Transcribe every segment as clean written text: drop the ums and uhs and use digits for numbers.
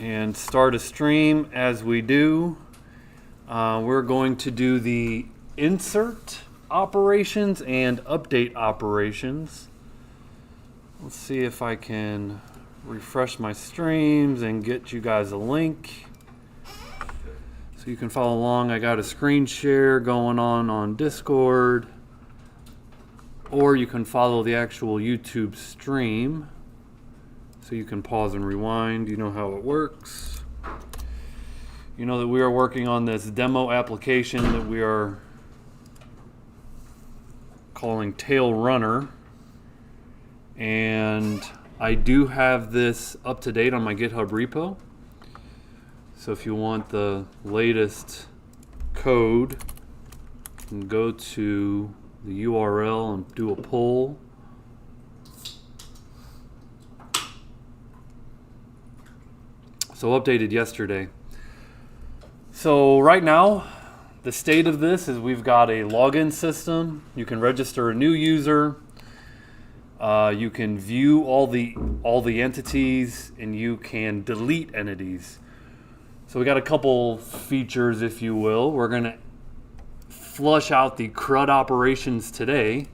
and start a stream. As we do, we're going to do the insert operations and update operations. Let's see if I can refresh my streams and get you guys a link so you can follow along. I got a screen share going on Discord, or you can follow the actual YouTube stream. So you can pause and rewind. You know how it works. You know that we are working on this demo application that we are calling Tail Runner. And I do have this up to date on my GitHub repo. So if you want the latest code, you can go to the URL and do a pull. So updated yesterday. So right now, the state of this is we've got a login system. You can register a new user. You can view all the entities, and you can delete entities. So we got a couple features, if you will. We're gonna flush out the CRUD operations today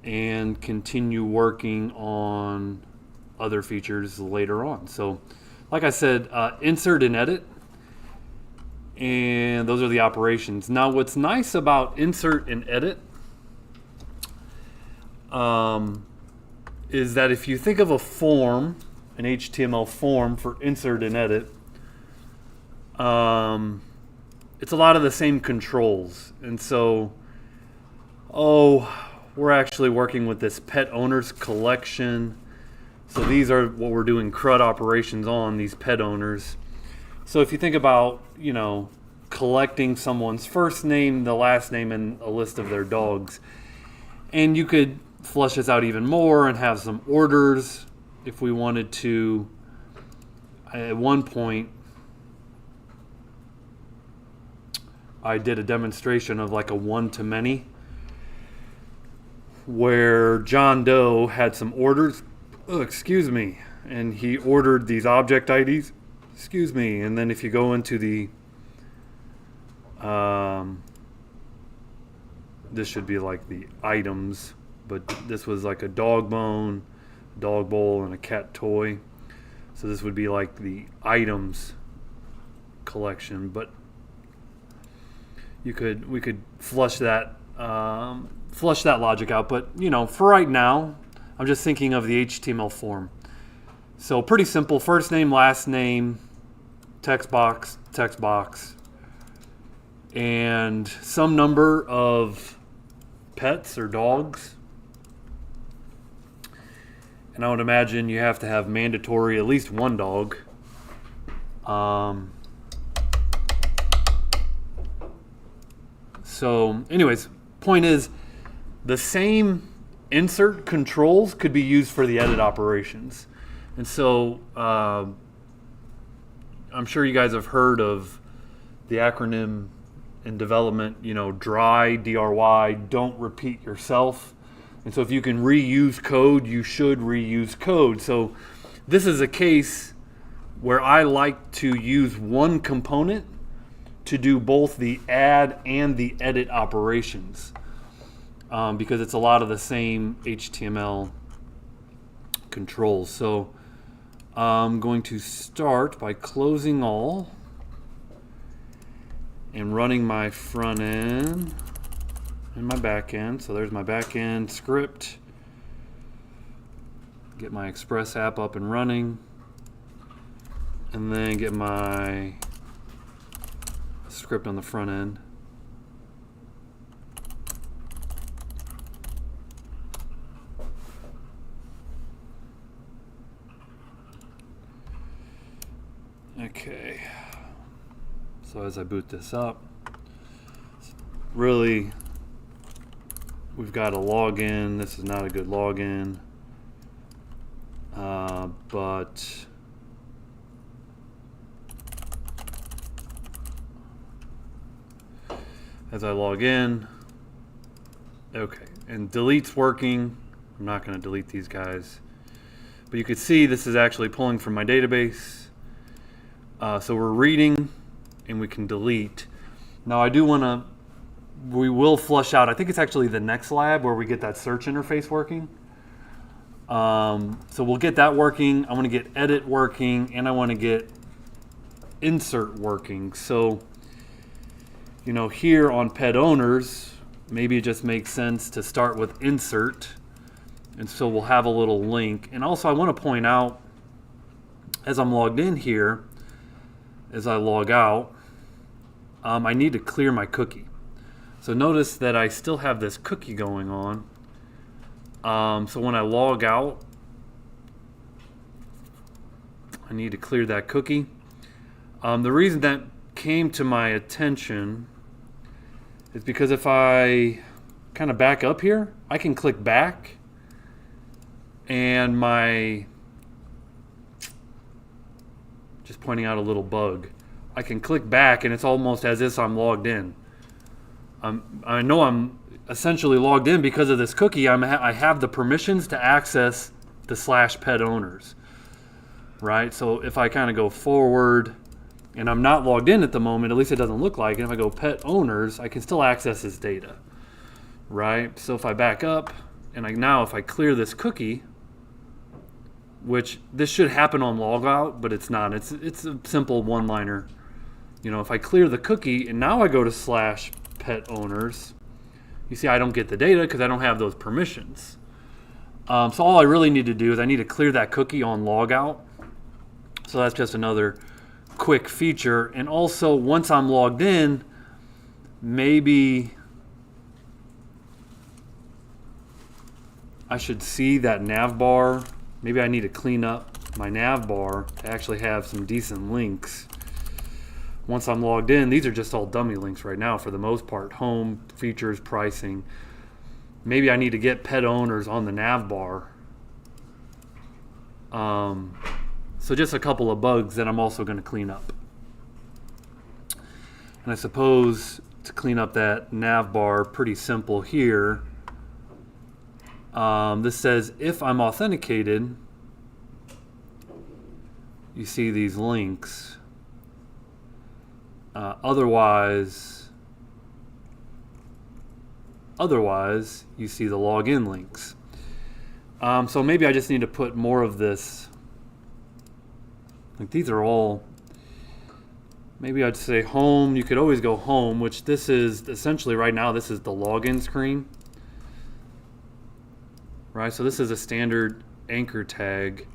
and continue working on other features later on. So like I said, insert and edit, and those are the operations. Now what's nice about insert and edit is that if you think of a form, an HTML form for insert and edit, it's a lot of the same controls. And so, we're actually working with this pet owners collection. So these are what we're doing CRUD operations on, these pet owners. So if you think about, collecting someone's first name, the last name, and a list of their dogs. And you could flush this out even more and have some orders if we wanted to. At one point, I did a demonstration of like a one-to-many where John Doe had some orders. Oh, excuse me. And he ordered these object IDs. Excuse me. And then if you go into the, this should be like the items, but this was like a dog bone, dog bowl, and a cat toy. So this would be like the items collection, but we could flush that logic out. But for right now, I'm just thinking of the HTML form. So pretty simple: first name, last name, text box, and some number of pets or dogs. And I would imagine you have to have mandatory at least one dog. So anyways, point is, the same insert controls could be used for the edit operations. And so I'm sure you guys have heard of the acronym in development, DRY, D-R-Y, don't repeat yourself. And so if you can reuse code, you should reuse code. So this is a case where I like to use one component to do both the add and the edit operations, because it's a lot of the same HTML controls. So I'm going to start by closing all and running my front end and my back end. So there's my back end script. Get my Express app up and running, and then get my script on the front end. Okay, so as I boot this up, really, we've got a login. This is not a good login, but as I log in, okay, and delete's working. I'm not going to delete these guys, but you can see this is actually pulling from my database. So we're reading, and we can delete. Now I do want to, we will flush out, I think it's actually the next lab where we get that search interface working. So we'll get that working. I want to get edit working, and I want to get insert working. So, you know, here on pet owners, maybe it just makes sense to start with insert. And so we'll have a little link. And also I want to point out, as I'm logged in here, as I log out, I need to clear my cookie. So notice that I still have this cookie going on. So when I log out, I need to clear that cookie. The reason that came to my attention is because if I kind of back up here, I can click back, and just pointing out a little bug, I can click back and it's almost as if I'm logged in. I know I'm essentially logged in because of this cookie. I have the permissions to access the /pet owners, right? So if I kind of go forward and I'm not logged in at the moment, at least it doesn't look like it. If I go pet owners, I can still access his data, right? So if I back up and now if I clear this cookie, which this should happen on logout, but it's not. It's a simple one-liner. You know, if I clear the cookie and now I go to /pet owners, you see I don't get the data because I don't have those permissions. So all I really need to do is I need to clear that cookie on logout. So that's just another quick feature. And also once I'm logged in, maybe I should see that nav bar. Maybe I need to clean up my nav bar to actually have some decent links. Once I'm logged in, these are just all dummy links right now for the most part. Home, features, pricing. Maybe I need to get pet owners on the nav bar. So just a couple of bugs that I'm also going to clean up. And I suppose to clean up that nav bar, pretty simple here. This says if I'm authenticated, you see these links. Otherwise, you see the login links. So maybe I just need to put more of this. Like these are all, maybe I'd say home. You could always go home, which this is essentially right now, this is the login screen. Right, so this is a standard anchor tag.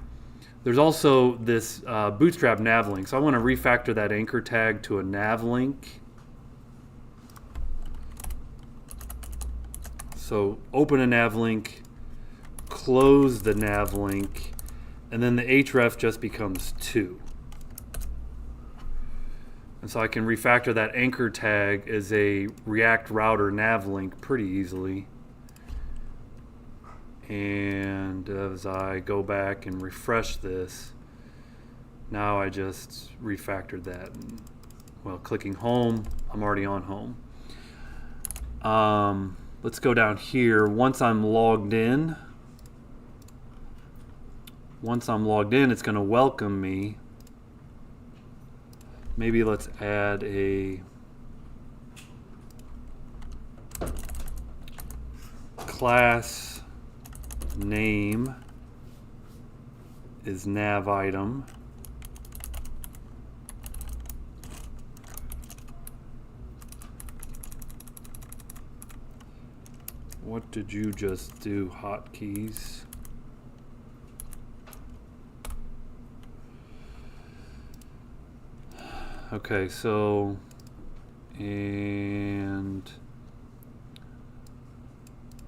There's also this Bootstrap nav link. So I want to refactor that anchor tag to a nav link. So open a nav link, close the nav link, and then the href just becomes 2. And so I can refactor that anchor tag as a React router nav link pretty easily. And as I go back and refresh this, now I just refactored that. And, well, clicking home, I'm already on home. Let's go down here. Once I'm logged in, it's going to welcome me. Maybe let's add a class name is nav item. What did you just do, hotkeys? Okay, so, and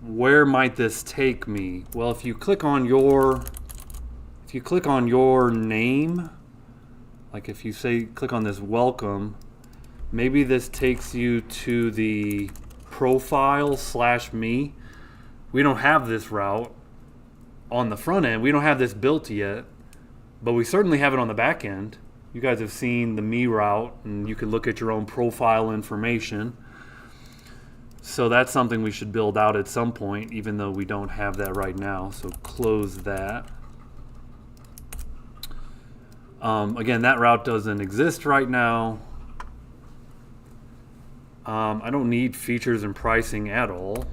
where might this take me? Well, if you click on your name, like if you say click on this welcome, maybe this takes you to the profile /me. We don't have this route on the front end. We don't have this built yet, but we certainly have it on the back end. You guys have seen the me route, and you can look at your own profile information. So that's something we should build out at some point, even though we don't have that right now. So close that. Again, that route doesn't exist right now. I don't need features and pricing at all.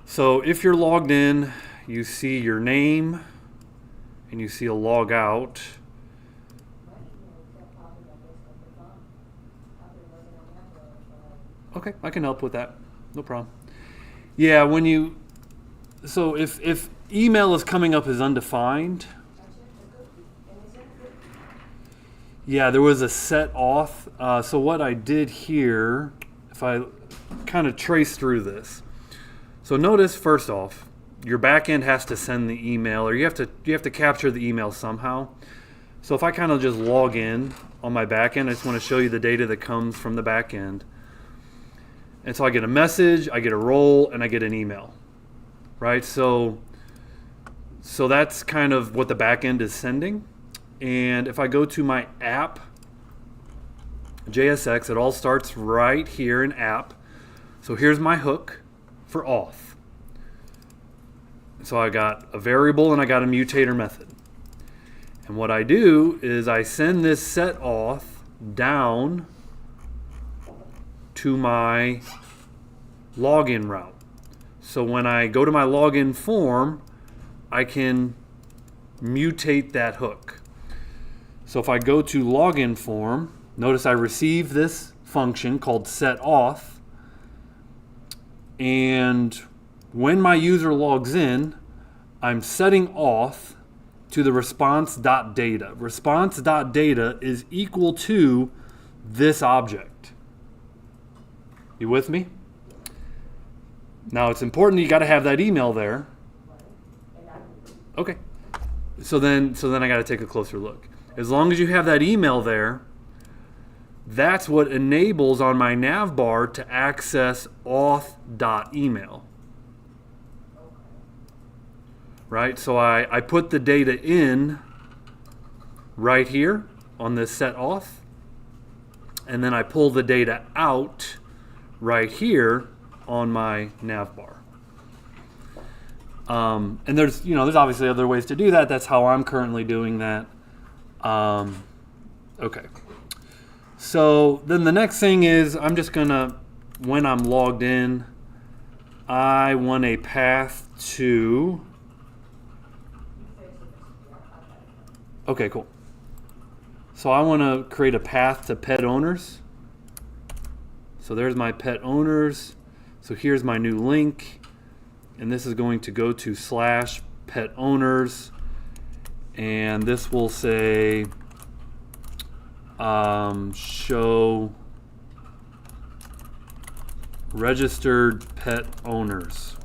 So if you're logged in, you see your name and you see a log out. Okay, I can help with that. No problem. Yeah, when you, so if email is coming up as undefined, yeah, there was a set auth. So what I did here, if I kind of trace through this, so notice first off, your backend has to send the email, or you have to capture the email somehow. So if I kind of just log in on my backend, I just want to show you the data that comes from the backend. And so I get a message, I get a role, and I get an email, right? So that's kind of what the backend is sending. And if I go to my app, JSX, it all starts right here in app. So here's my hook for auth. So I got a variable and I got a mutator method. And what I do is I send this set auth down to my login route. So when I go to my login form, I can mutate that hook. So if I go to login form, notice I receive this function called setAuth, and when my user logs in, I'm setting auth to the response.data. Response.data is equal to this object. You with me? Now it's important you got to have that email there. Okay. So then I got to take a closer look. As long as you have that email there, that's what enables on my nav bar to access auth.email. Right? So I put the data in right here on this set auth, and then I pull the data out right here on my nav bar. And there's obviously other ways to do that. That's how I'm currently doing that. Okay. So then the next thing is I'm just gonna, when I'm logged in, I want a path to, okay, cool. So I want to create a path to pet owners. So there's my pet owners. So here's my new link. And this is going to go to /pet owners. And this will say show registered pet owners.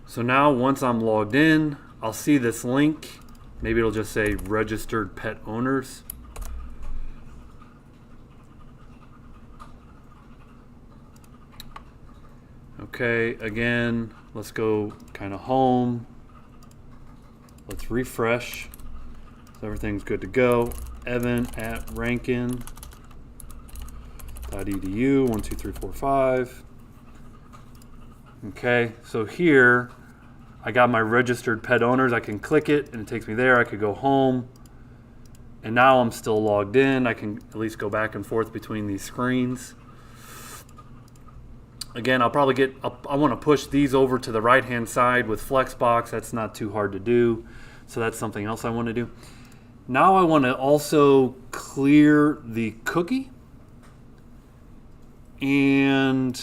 So now once I'm logged in, I'll see this link. Maybe it'll just say registered pet owners. Okay, again, let's go kind of home. Let's refresh. So everything's good to go. Evan at Rankin.edu, 1, 2, 3, 4, 5. Okay, so here I got my registered pet owners. I can click it and it takes me there. I could go home. And now I'm still logged in. I can at least go back and forth between these screens. Again, I'll probably I want to push these over to the right-hand side with Flexbox. That's not too hard to do. So that's something else I want to do. Now I want to also clear the cookie. And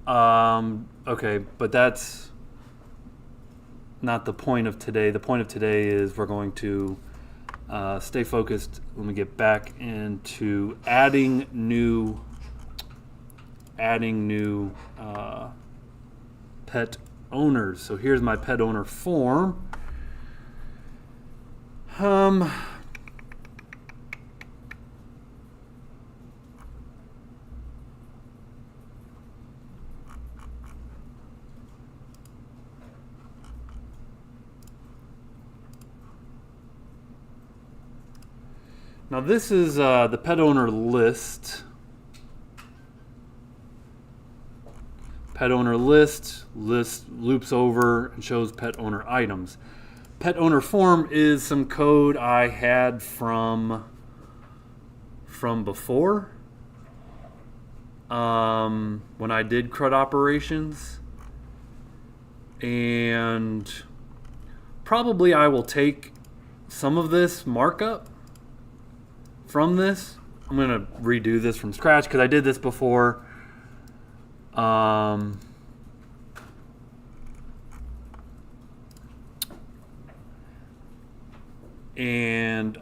okay, but that's not the point of today. The point of today is we're going to stay focused. Let me get back into adding new pet owners. So here's my pet owner form. Now this is the pet owner list. Pet owner list loops over and shows pet owner items. Pet owner form is some code I had from before when I did CRUD operations, and probably I will take some of this markup from this. I'm going to redo this from scratch because I did this before. And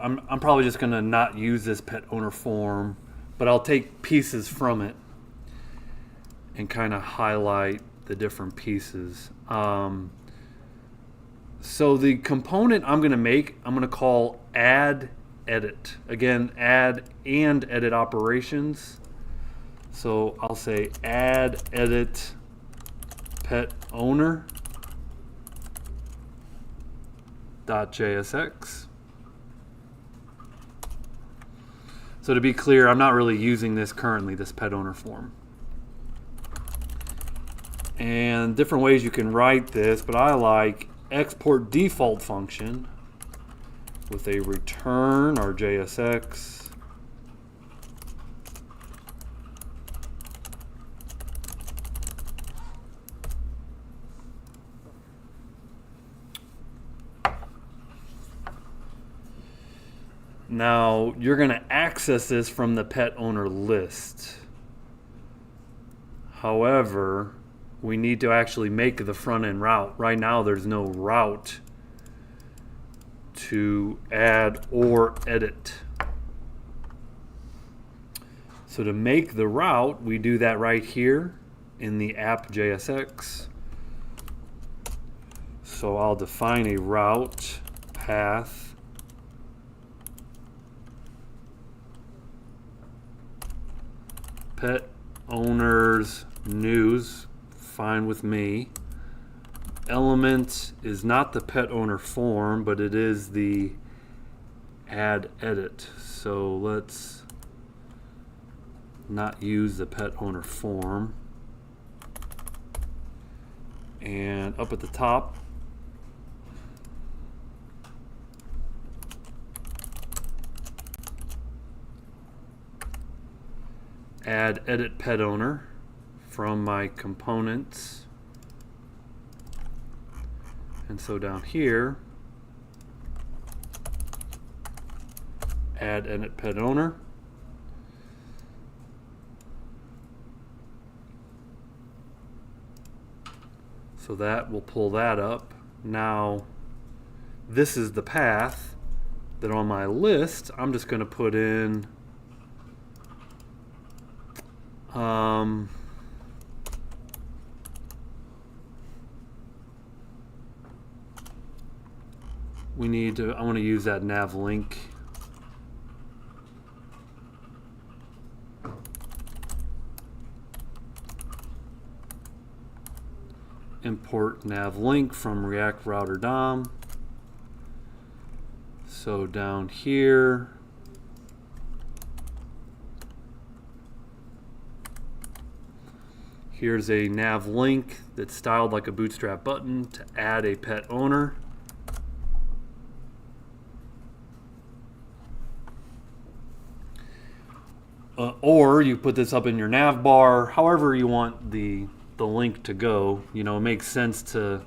I'm probably just going to not use this pet owner form, but I'll take pieces from it and kind of highlight the different pieces. So the component I'm going to make, I'm going to call add edit. Again, add and edit operations. So I'll say add edit pet owner .jsx. So to be clear, I'm not really using this currently, this pet owner form. And different ways you can write this, but I like export default function with a return or JSX. Now you're going to access this from the pet owner list. However, we need to actually make the front end route. Right now there's no route to add or edit. So to make the route, we do that right here in the app JSX. So I'll define a route path pet owners news, fine with me. Element is not the pet owner form, but it is the add edit. So let's not use the pet owner form. And up at the top, add edit pet owner from my components. And so down here, add edit pet owner. So that will pull that up. Now, this is the path that on my list, I'm just going to put in I want to use that nav link. Import nav link from React Router DOM. So down here, here's a nav link that's styled like a Bootstrap button to add a pet owner. Or you put this up in your nav bar, however you want the link to go. You know, it makes sense to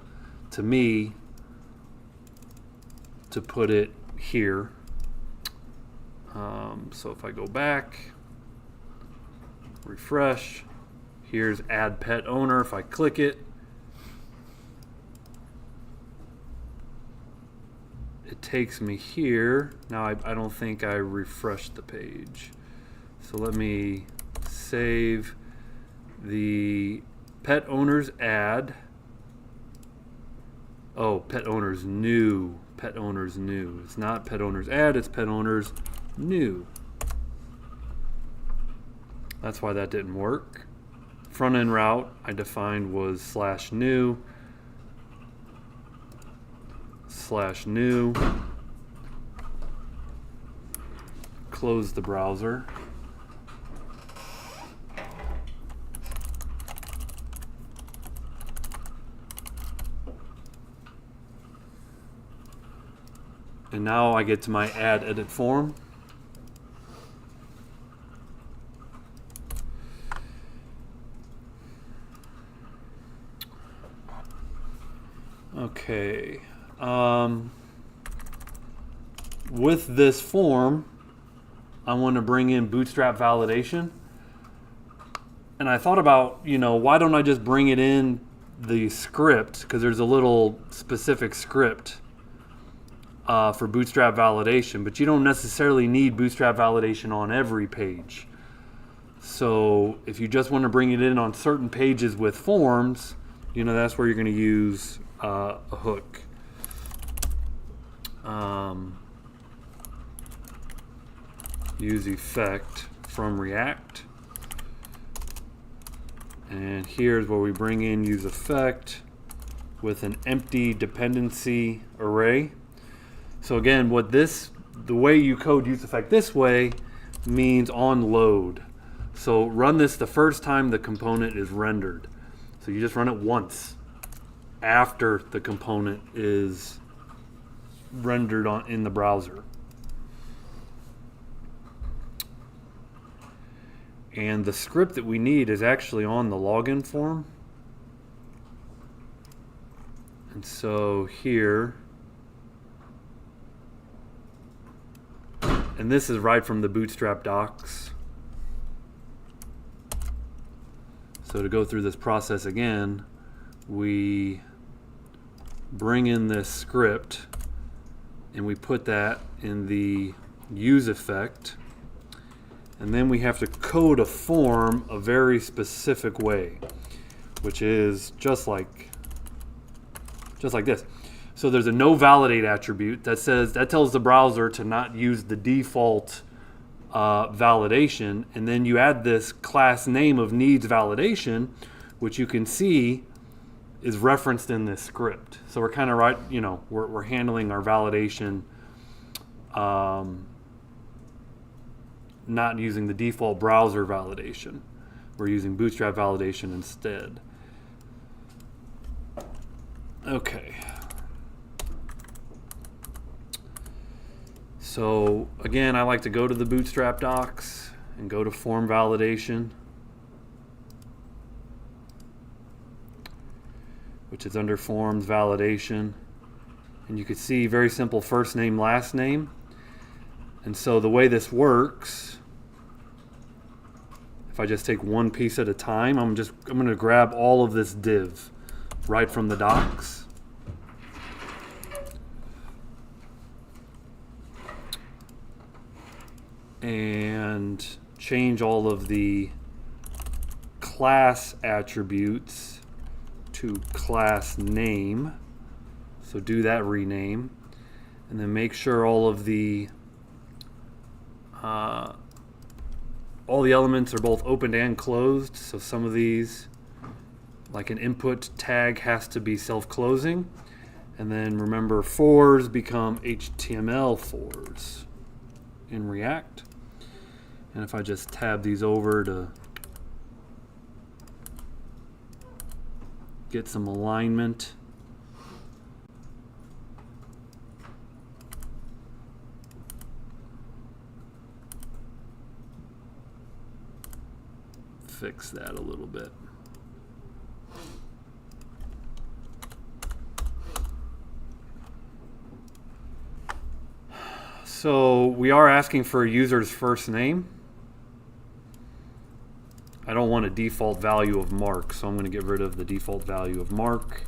me to put it here. So if I go back, refresh, here's add pet owner. If I click it, it takes me here. Now I don't think I refreshed the page. So let me save the pet owners add. Oh, pet owners new. Pet owners new. It's not pet owners add, it's pet owners new. That's why that didn't work. Front end route I defined was /new /new close the browser. And now I get to my add edit form. Okay. With this form, I want to bring in Bootstrap validation. And I thought about, why don't I just bring it in the script? Because there's a little specific script for Bootstrap validation, but you don't necessarily need Bootstrap validation on every page. So if you just want to bring it in on certain pages with forms, that's where you're going to use a hook. Use effect from React. And here's where we bring in use effect with an empty dependency array. So again, the way you code use effect this way means on load. So run this the first time the component is rendered. So you just run it once after the component is rendered in the browser. And the script that we need is actually on the login form. And so here, and this is right from the Bootstrap docs. So to go through this process again, we bring in this script and we put that in the use effect. And then we have to code a form a very specific way, which is just like this. So there's a no validate attribute that tells the browser to not use the default validation, and then you add this class name of needs validation, which you can see is referenced in this script. So we're kind of right, we're handling our validation. Not using the default browser validation. We're using Bootstrap validation instead. Okay. So again, I like to go to the Bootstrap docs and go to form validation, which is under forms validation. And you can see very simple first name, last name. And so the way this works, if I just take one piece at a time, I'm going to grab all of this div right from the docs. And change all of the class attributes to class name. So do that rename. And then make sure all the elements are both opened and closed. So some of these, like an input tag, has to be self-closing. And then remember, fors become HTML fors in React. And if I just tab these over to get some alignment, fix that a little bit. So we are asking for a user's first name. I don't want a default value of Mark, so I'm going to get rid of the default value of Mark,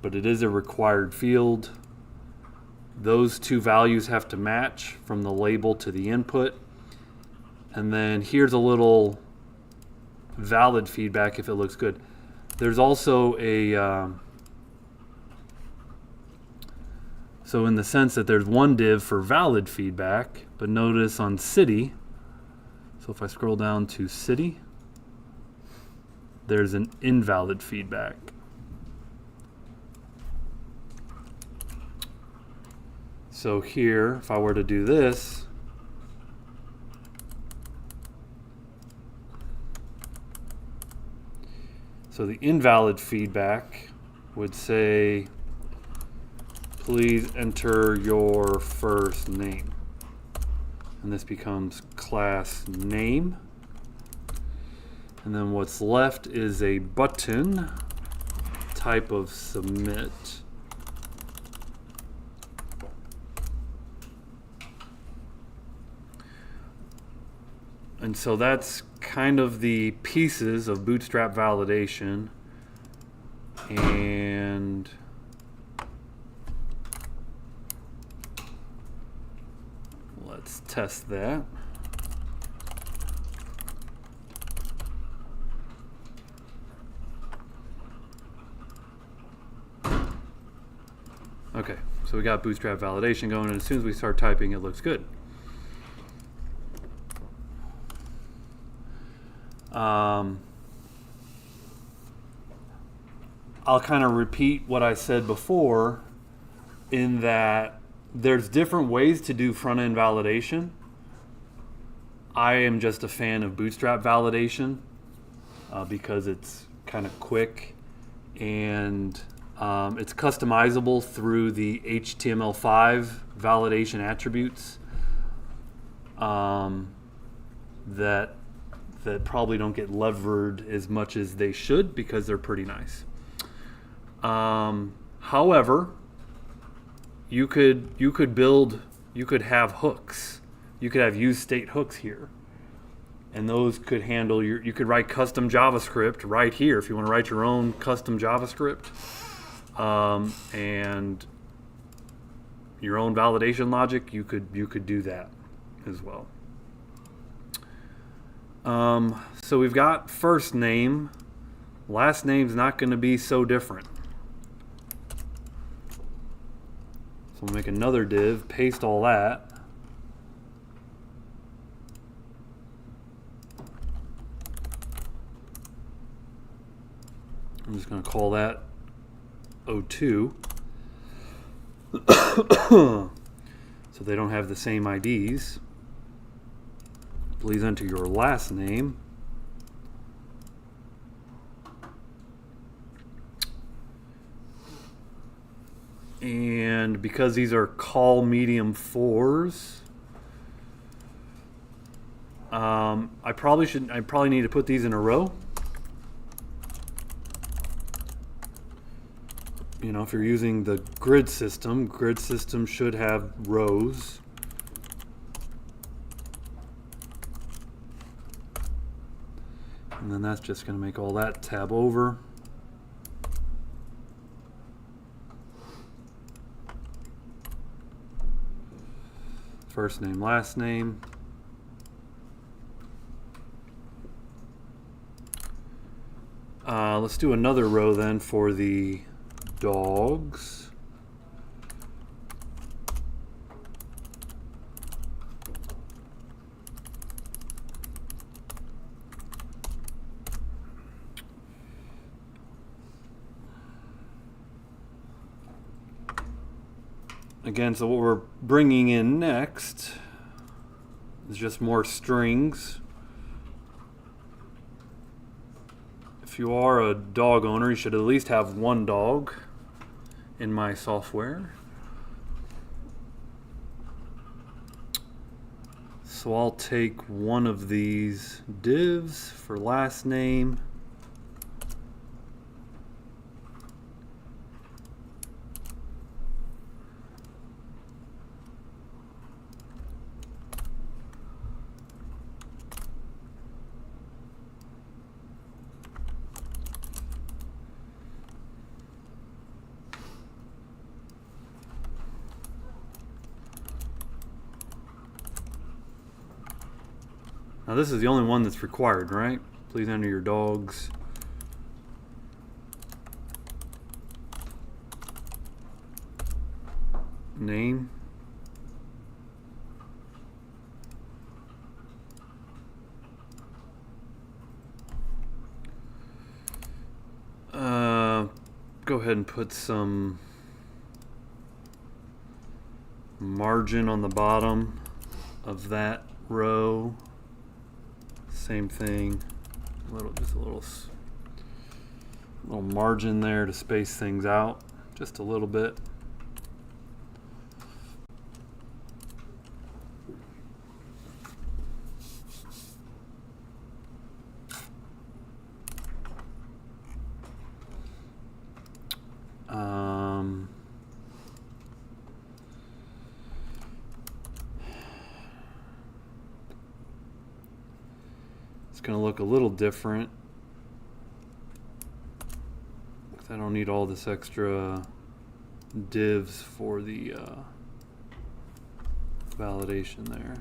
but it is a required field. Those two values have to match from the label to the input. And then here's a little valid feedback if it looks good. There's also a so in the sense that there's one div for valid feedback, but notice on city, so if I scroll down to city, there's an invalid feedback. So here, if I were to do this, So the invalid feedback would say, please enter your first name. And this becomes class name. And then what's left is a button, type of submit. And so that's kind of the pieces of Bootstrap validation. And let's test that. Okay, so we got Bootstrap validation going, and as soon as we start typing, it looks good. I'll kind of repeat what I said before, in that there's different ways to do front-end validation. I am just a fan of Bootstrap validation because it's kind of quick and it's customizable through the HTML5 validation attributes that probably don't get levered as much as they should because they're pretty nice. However, you could have hooks. You could have use state hooks here, and those could handle you could write custom JavaScript right here if you want to write your own custom JavaScript, and your own validation logic. You could do that as well. So we've got first name. Last name's not going to be so different. So we'll make another div, paste all that. I'm just going to call that O2. So they don't have the same IDs. Please enter your last name. And because these are call medium 4s, I probably need to put these in a row. You know, if you're using the grid system should have rows. And then that's just going to make all that tab over. First name, last name. Let's do another row then for the dogs. Again, so what we're bringing in next is just more strings. If you are a dog owner, you should at least have one dog in my software. So I'll take one of these divs for last name. Now this is the only one that's required, right? Please enter your dog's name. Go ahead and put some margin on the bottom of that row. Same thing, just a little. Little margin there to space things out just a little bit. It's going to look a little different. I don't need all this extra divs for the validation there.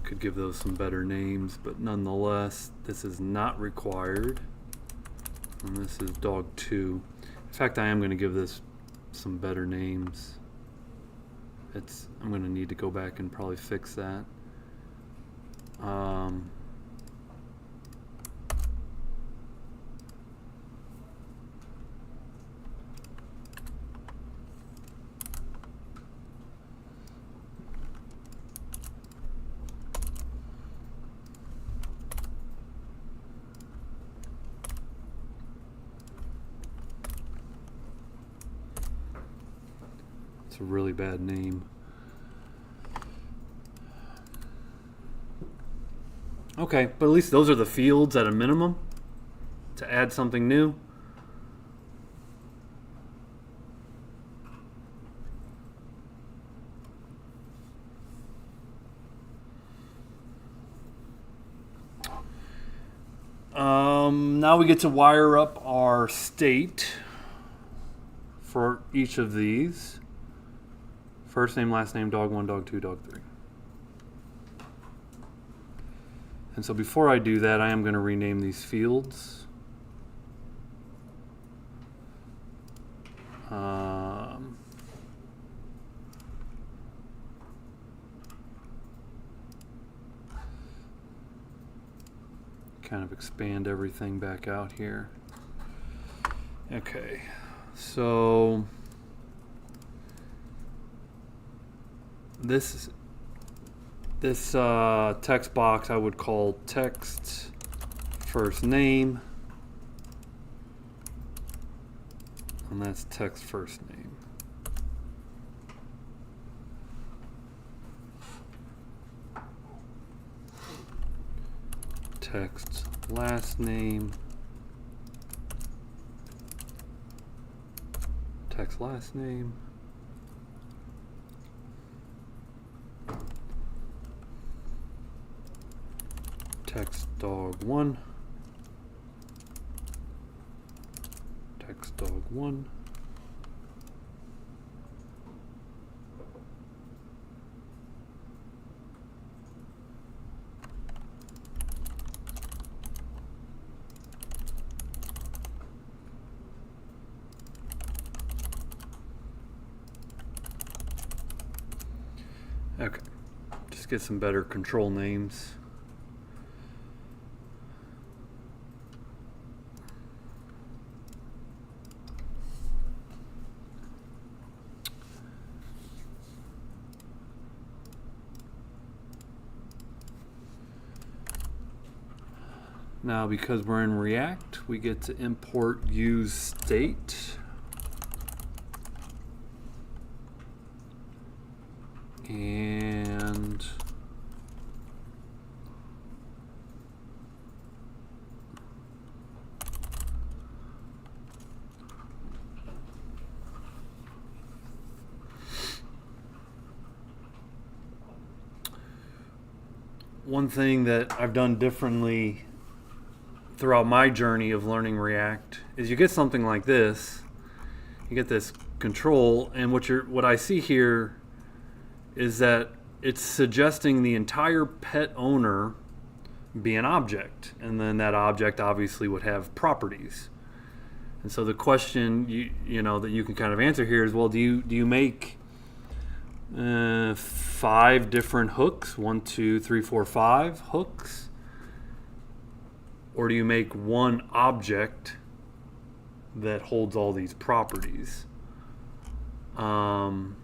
Could give those some better names, but nonetheless, this is not required. And this is dog 2. In fact, I am going to give this some better names. I'm going to need to go back and probably fix that. A really bad name. Okay, but at least those are the fields at a minimum to add something new. Now we get to wire up our state for each of these. First name, last name, dog 1, dog 2, dog 3. And so before I do that, I am going to rename these fields. Kind of expand everything back out here. Okay, so this text box I would call text first name, and that's text first name. Text last name, text last name, text dog 1, text dog 1, okay, just get some better control names. Now, because we're in React, we get to import use state. And one thing that I've done differently throughout my journey of learning React is you get something like this. You get this control, and what I see here is that it's suggesting the entire pet owner be an object, and then that object obviously would have properties. And so the question you know that you can kind of answer here is, well, do you make 5 different hooks, 1, 2, 3, 4, 5 hooks? or do you make one object that holds all these properties? And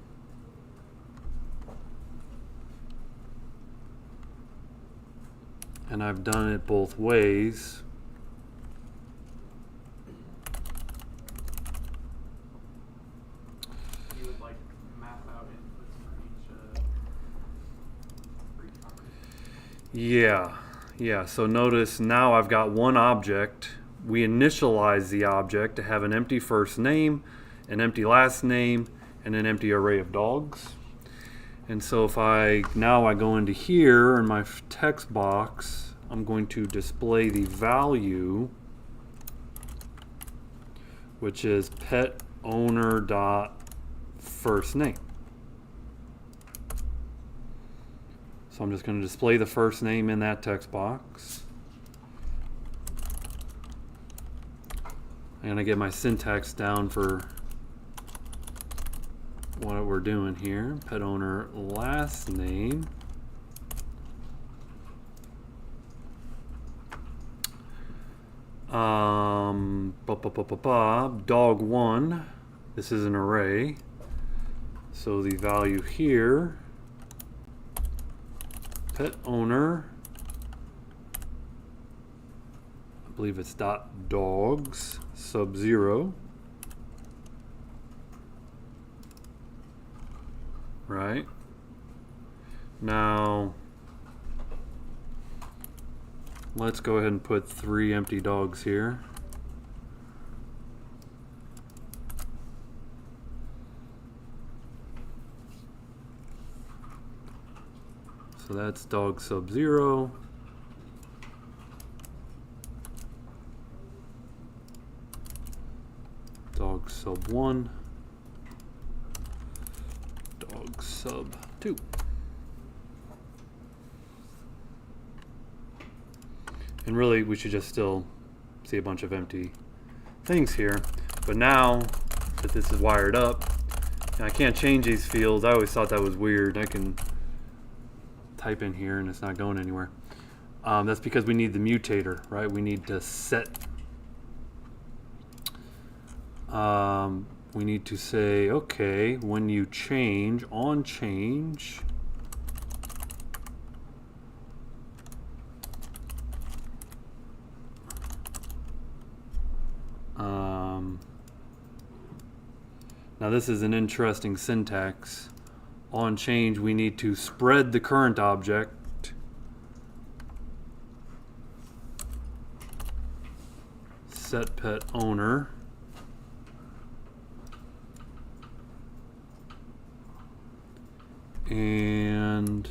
I've done it both ways. You would like map out inputs for each property? Yeah. So notice now I've got one object. We initialize the object to have an empty first name, an empty last name, and an empty array of dogs. And so if I go into here in my text box, I'm going to display the value, which is pet owner dot first name. So I'm just going to display the first name in that text box. I'm going to get my syntax down for what we're doing here. Pet owner last name. Dog 1. This is an array. So the value here, pet owner, I believe it's dot dogs sub 0. Right? Now, let's go ahead and put 3 empty dogs here. So that's dog sub 0. Dog sub 1. Dog sub 2. And really, we should just still see a bunch of empty things here. But now that this is wired up, and I can't change these fields. I always thought that was weird. I can type in here and it's not going anywhere. That's because we need the mutator, right? We need to set. We need to say, okay, when you change, on change, now this is an interesting syntax. On change, we need to spread the current object set pet owner and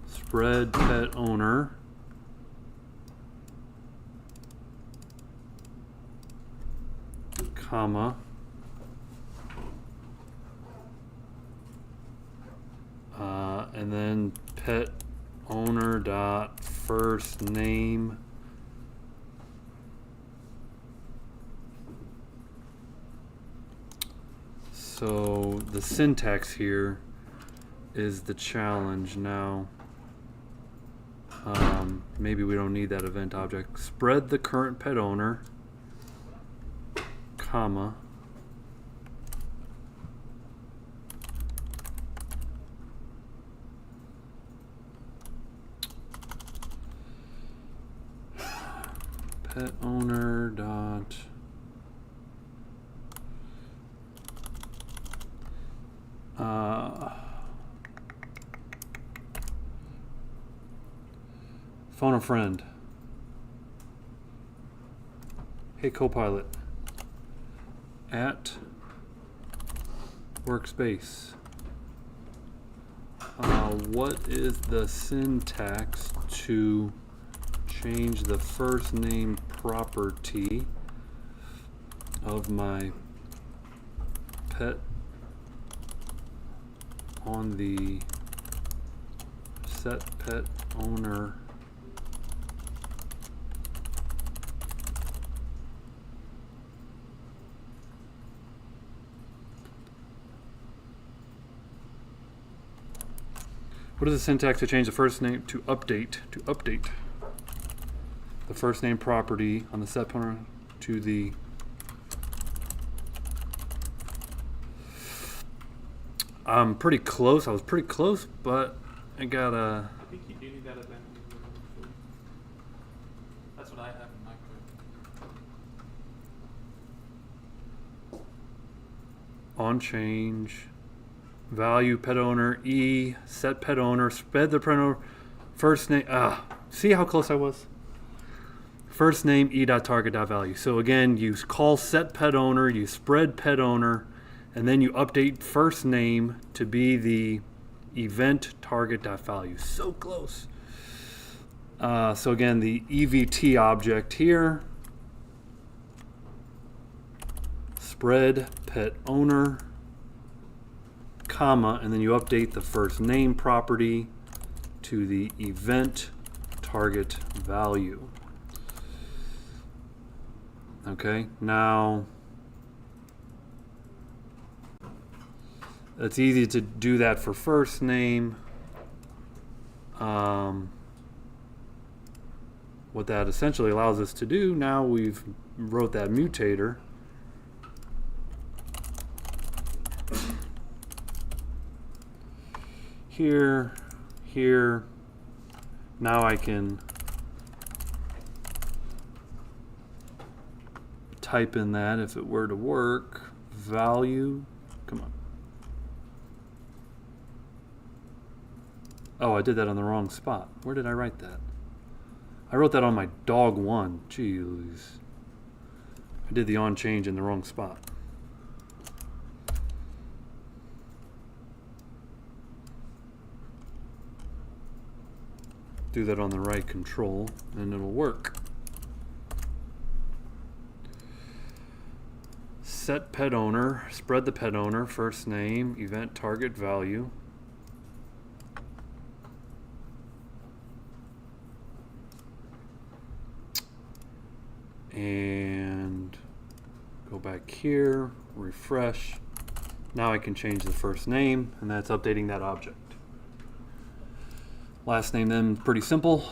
spread pet owner comma and then pet owner dot first name So the syntax here is the challenge now. Maybe we don't need that event object. Spread the current pet owner, comma, pet owner dot phone a friend. Hey Copilot, at workspace, what is the syntax to change the first name property of my pet on the set pet owner What is the syntax to change the first name to update? To update the first name property on the set pointer to the I'm pretty close. I was pretty close, but I gotta. I think you do need that event. That's what I have in my code. On change value pet owner E set pet owner spread the pet owner first name see how close I was. First name E dot target dot value. So again, you call set pet owner, you spread pet owner, and then you update first name to be the event target dot value. So close. So again, the EVT object here, spread pet owner, comma, and then you update the first name property to the event target value. Okay, now it's easy to do that for first name. What that essentially allows us to do, now we've wrote that mutator. Here, here, now I can type in that if it were to work, value, come on. Oh, I did that on the wrong spot. Where did I write that? I wrote that on my dog one, jeez. I did the on change in the wrong spot. Do that on the right control and it'll work. Set pet owner, spread the pet owner, first name, event target value. And go back here, refresh. Now I can change the first name, and that's updating that object. Last name then, pretty simple.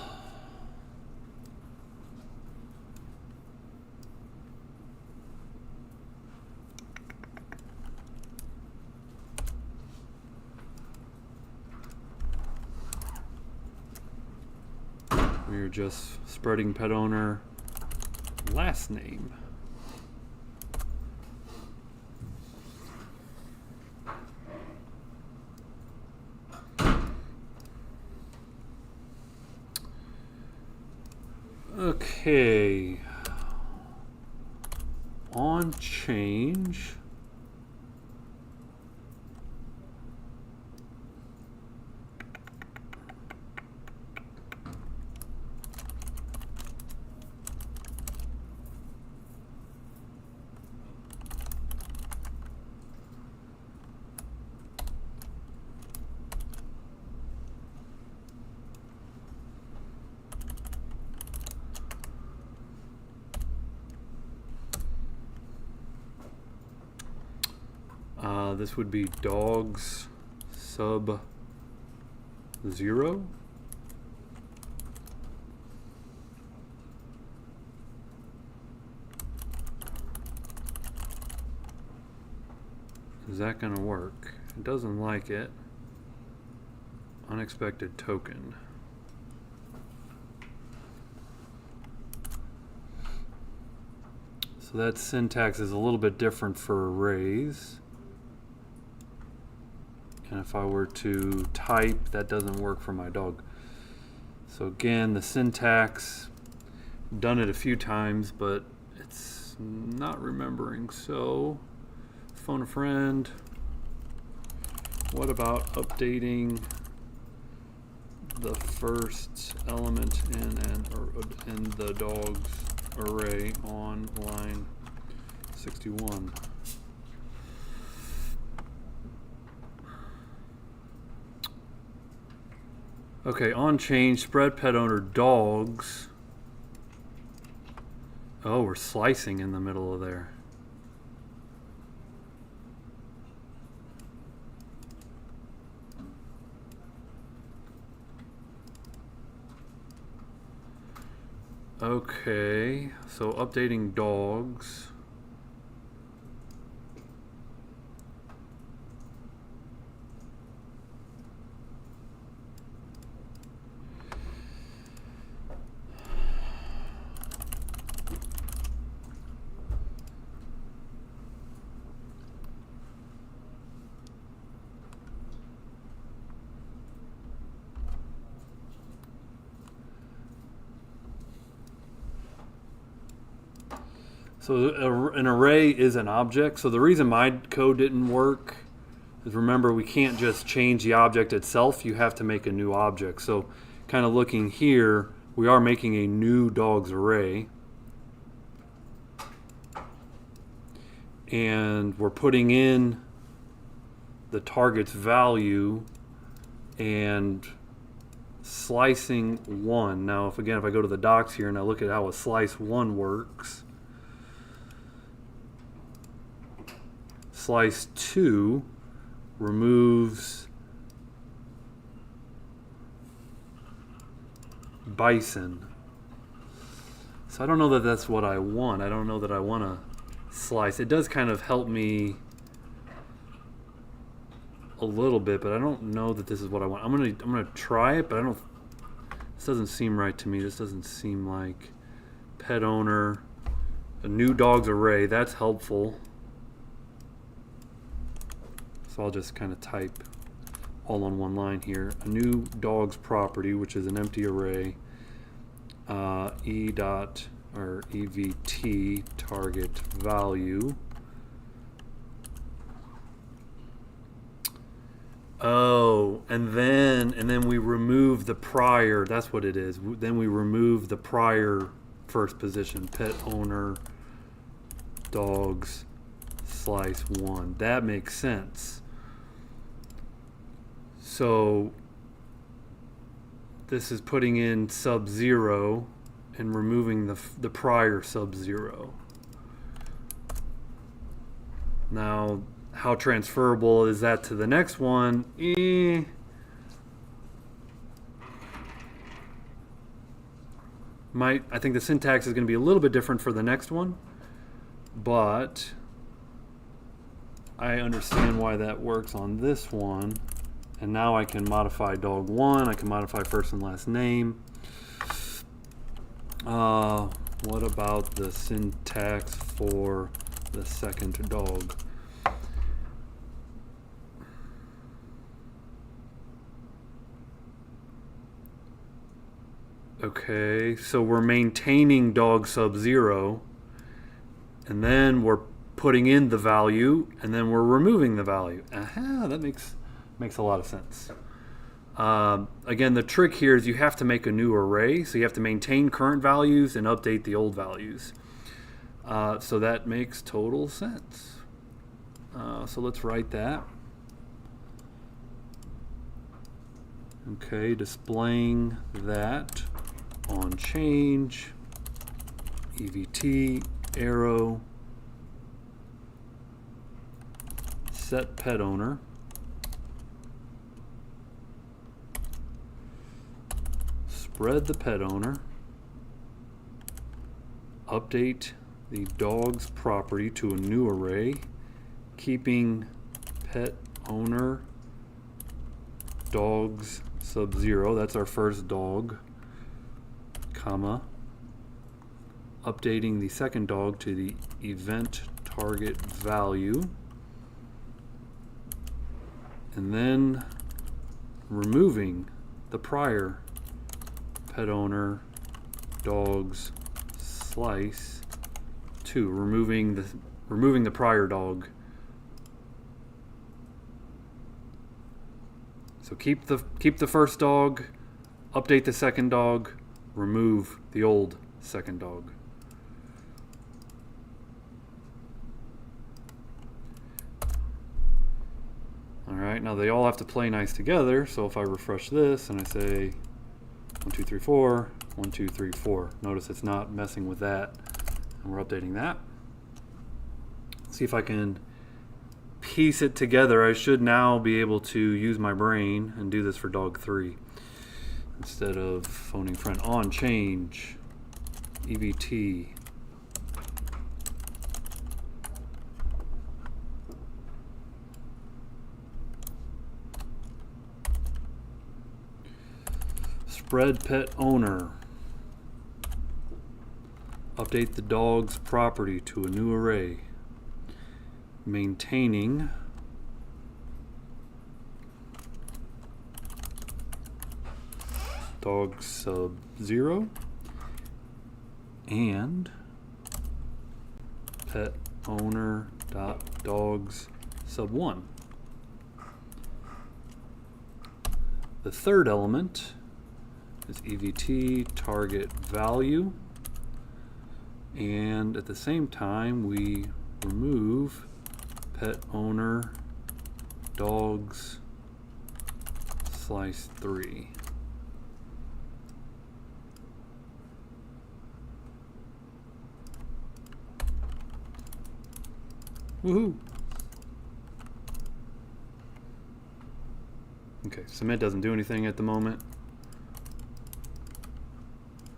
We're just spreading pet owner, last name. Okay, on change. This would be dogs sub 0. Is that going to work? It doesn't like it. Unexpected token. So that syntax is a little bit different for arrays. And if I were to type, that doesn't work for my dog. So again, the syntax, done it a few times, but it's not remembering. So phone a friend. What about updating the first element in the dog's array on line 61? Okay, on change, spread pet owner dogs. Oh, we're slicing in the middle of there. Okay, so updating dogs. So an array is an object. So the reason my code didn't work is, remember, we can't just change the object itself. You have to make a new object. So kind of looking here, we are making a new dogs array. And we're putting in the target's value and slicing 1. Now, if I go to the docs here and I look at how a slice 1 works, slice 2 removes bison. So I don't know that that's what I want. I don't know that I want to slice. It does kind of help me a little bit, but I don't know that this is what I want. I'm gonna try it, but I don't. This doesn't seem right to me. This doesn't seem like pet owner, a new dogs array. That's helpful. So I'll just kind of type all on one line here. A new dogs property, which is an empty array. EVT target value. Oh, and then we remove the prior. That's what it is. Then we remove the prior first position. Pet owner dogs slice 1. That makes sense. So this is putting in sub-0 and removing the prior sub-0. Now, how transferable is that to the next one? I think the syntax is going to be a little bit different for the next one, but I understand why that works on this one. And now I can modify dog 1. I can modify first and last name. What about the syntax for the second dog? Okay, so we're maintaining dog sub-0, and then we're putting in the value, and then we're removing the value. Aha, that makes a lot of sense. Again, the trick here is you have to make a new array, so you have to maintain current values and update the old values. So that makes total sense. So let's write that. Okay, displaying that on change, EVT, arrow, set pet owner. Spread the pet owner, update the dog's property to a new array, keeping pet owner dogs sub-0, that's our first dog, comma, updating the second dog to the event target value, and then removing the prior pet owner dogs slice 2, removing the prior dog. So keep the first dog, update the second dog, remove the old second dog. All right, now they all have to play nice together. So if I refresh this and I say 1, 2, 3, 4, 1, 2, 3, 4. Notice it's not messing with that, and we're updating that. Let's see if I can piece it together. I should now be able to use my brain and do this for dog 3 instead of phoning friend on change. EVT. Spread pet owner. Update the dog's property to a new array. Maintaining dog sub 0 and pet owner dot dogs sub 1. The third element is EVT target value, and at the same time we remove pet owner dogs slice 3. Woohoo! Okay, submit doesn't do anything at the moment.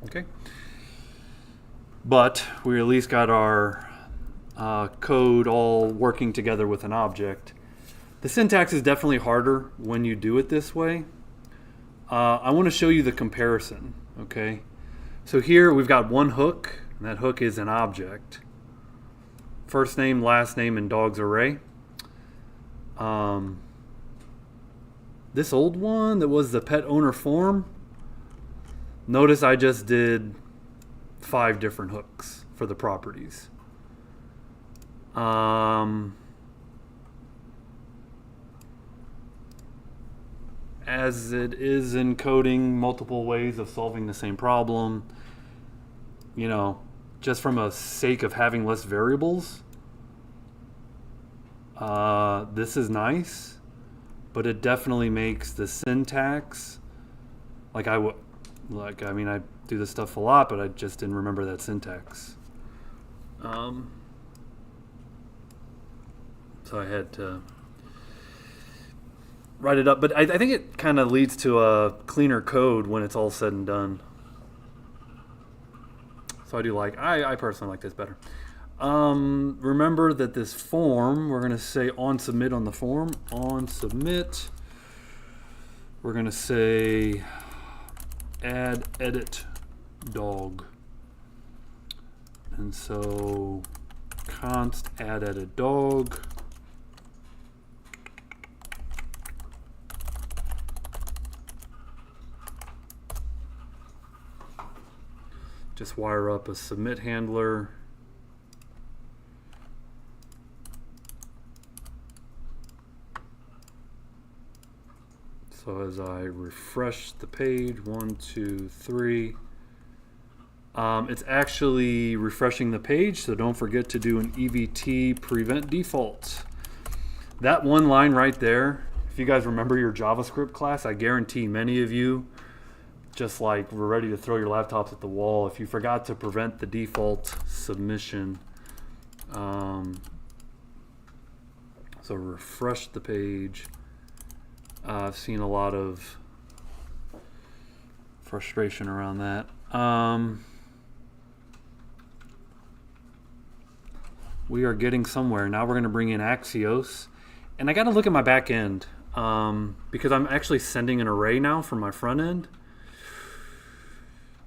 Okay. But we at least got our code all working together with an object. The syntax is definitely harder when you do it this way. I want to show you the comparison, okay? So here we've got one hook, and that hook is an object. First name, last name, and dog's array. This old one that was the pet owner form, notice I just did 5 different hooks for the properties. As it is encoding multiple ways of solving the same problem, you know, just from a sake of having less variables, this is nice, but it definitely makes the syntax, I mean, I do this stuff a lot, but I just didn't remember that syntax. So I had to write it up, but I think it kind of leads to a cleaner code when it's all said and done. So I do I personally like this better. Remember that this form, we're going to say on submit on the form. On submit, we're going to say add edit dog. And so const add edit dog. Just wire up a submit handler. So as I refresh the page, 1, 2, 3, it's actually refreshing the page, so don't forget to do an EVT prevent default. That one line right there, if you guys remember your JavaScript class, I guarantee many of you just were ready to throw your laptops at the wall if you forgot to prevent the default submission. So refresh the page. I've seen a lot of frustration around that. We are getting somewhere. Now we're going to bring in Axios. And I got to look at my back end because I'm actually sending an array now from my front end.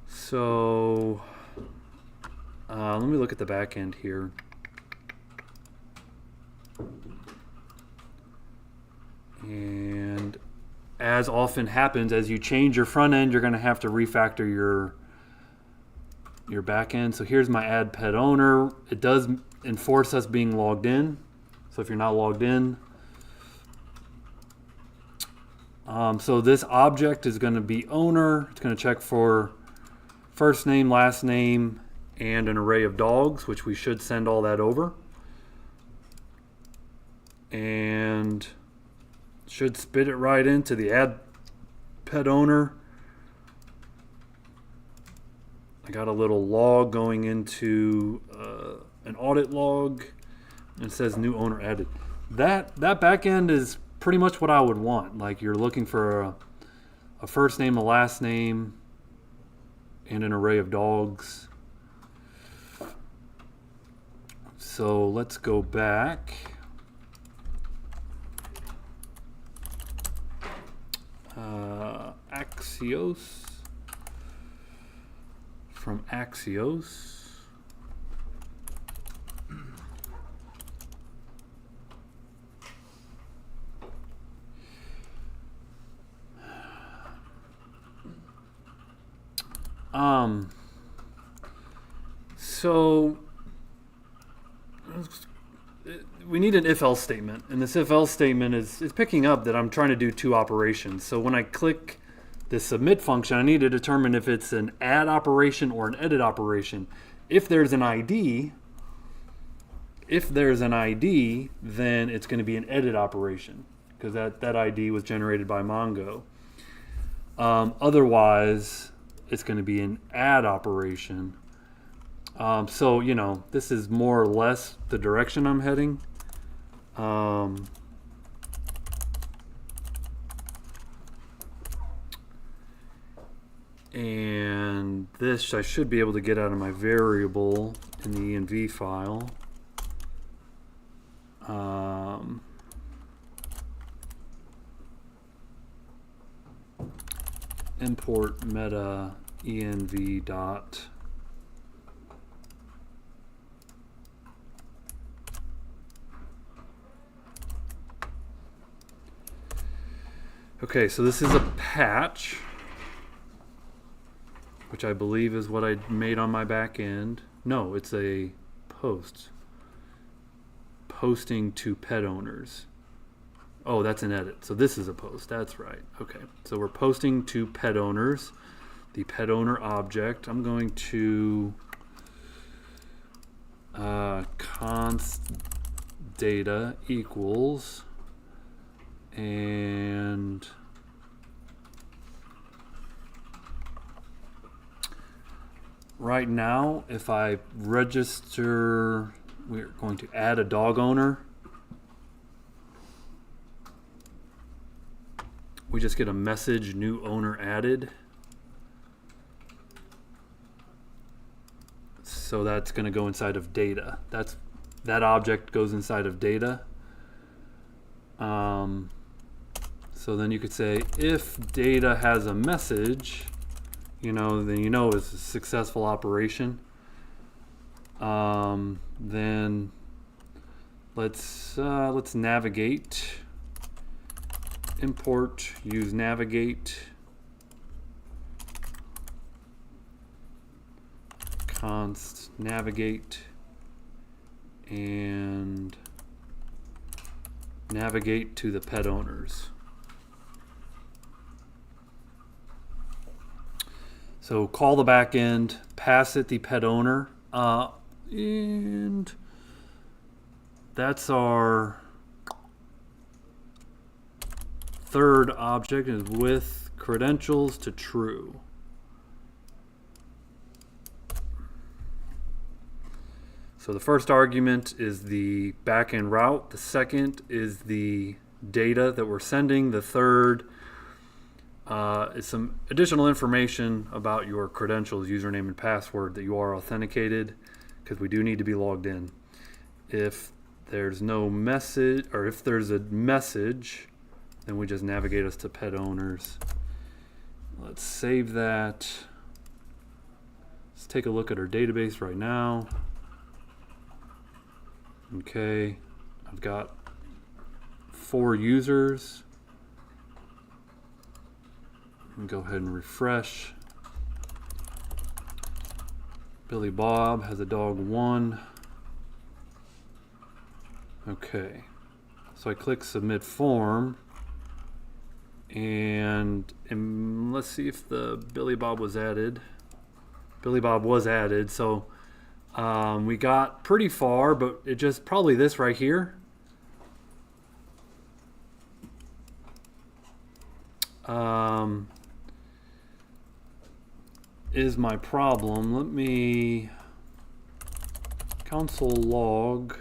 So let me look at the back end here. And as often happens, as you change your front end, you're going to have to refactor your back end. So here's my add pet owner. It does enforce us being logged in. So if you're not logged in, so this object is going to be owner. It's going to check for first name, last name, and an array of dogs, which we should send all that over. And should spit it right into the add pet owner. I got a little log going into an audit log. It says new owner added. That back end is pretty much what I would want. Like you're looking for a first name, a last name, and an array of dogs. So let's go back. Axios. From Axios. So we need an if-else statement, and this if-else statement is picking up that I'm trying to do two operations. So when I click the submit function, I need to determine if it's an add operation or an edit operation. If there's an ID, then it's going to be an edit operation because that ID was generated by Mongo. Otherwise, it's going to be an add operation. So, you know, this is more or less the direction I'm heading. And this I should be able to get out of my variable in the env file. Import meta env dot okay, so this is a patch, which I believe is what I made on my back end. No, it's a post. Posting to pet owners. Oh, that's an edit. So this is a post. That's right. Okay. So we're posting to pet owners. The pet owner object. I'm going to const data equals and right now, if I register, we're going to add a dog owner. We just get a message, new owner added. So that's going to go inside of data. That object goes inside of data. So then you could say if data has a message, you know, then you know it's a successful operation. Then let's navigate. Import, use navigate, const navigate, and navigate to the pet owners. So call the backend, pass it the pet owner, and that's our third object is with credentials to true. So the first argument is the backend route. The second is the data that we're sending. The third is some additional information about your credentials, username and password, that you are authenticated, because we do need to be logged in. If there's no message, or if there's a message, then we just navigate us to pet owners. Let's save that. Let's take a look at our database right now. Okay, I've got 4 users. And go ahead and refresh. Billy Bob has a dog 1. Okay, so I click submit form. And let's see if the Billy Bob was added. Billy Bob was added, so we got pretty far, but it just probably this right here. Is my problem. Let me console log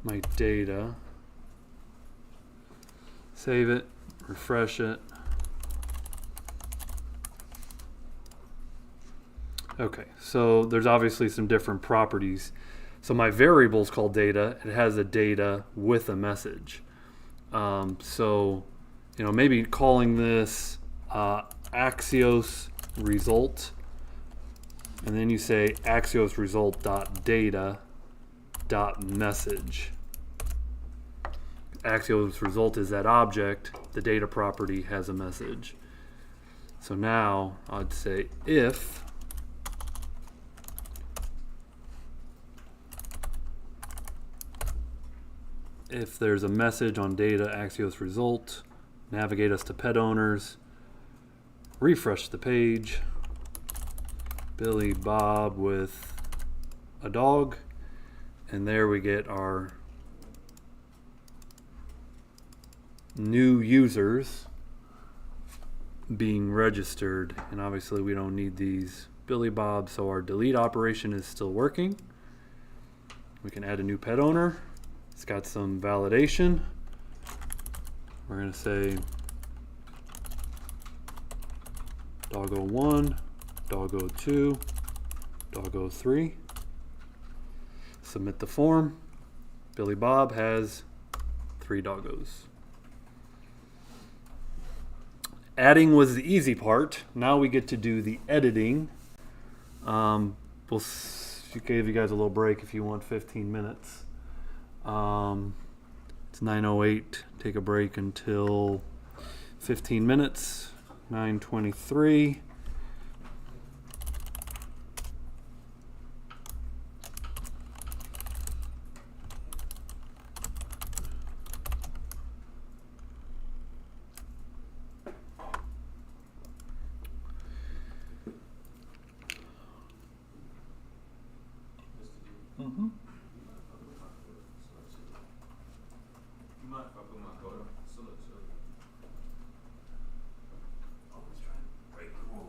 my data, save it, refresh it. Okay, so there's obviously some different properties. So my variable is called data. It has a data with a message. So, maybe calling this Axios result, and then you say Axios result dot data dot message. Axios result is that object. The data property has a message. So now I'd say if there's a message on data Axios result, navigate us to pet owners, refresh the page, Billy Bob with a dog, and there we get our new users being registered. And obviously we don't need these Billy Bob, so our delete operation is still working. We can add a new pet owner. It's got some validation. We're going to say doggo 1, doggo 2, doggo 3. Submit the form. Billy Bob has 3 doggos. Adding was the easy part. Now we get to do the editing. We'll give you guys a little break if you want 15 minutes. It's 9:08. Take a break until 15 minutes. 9:23. Mm-hmm. Always trying to break the rules.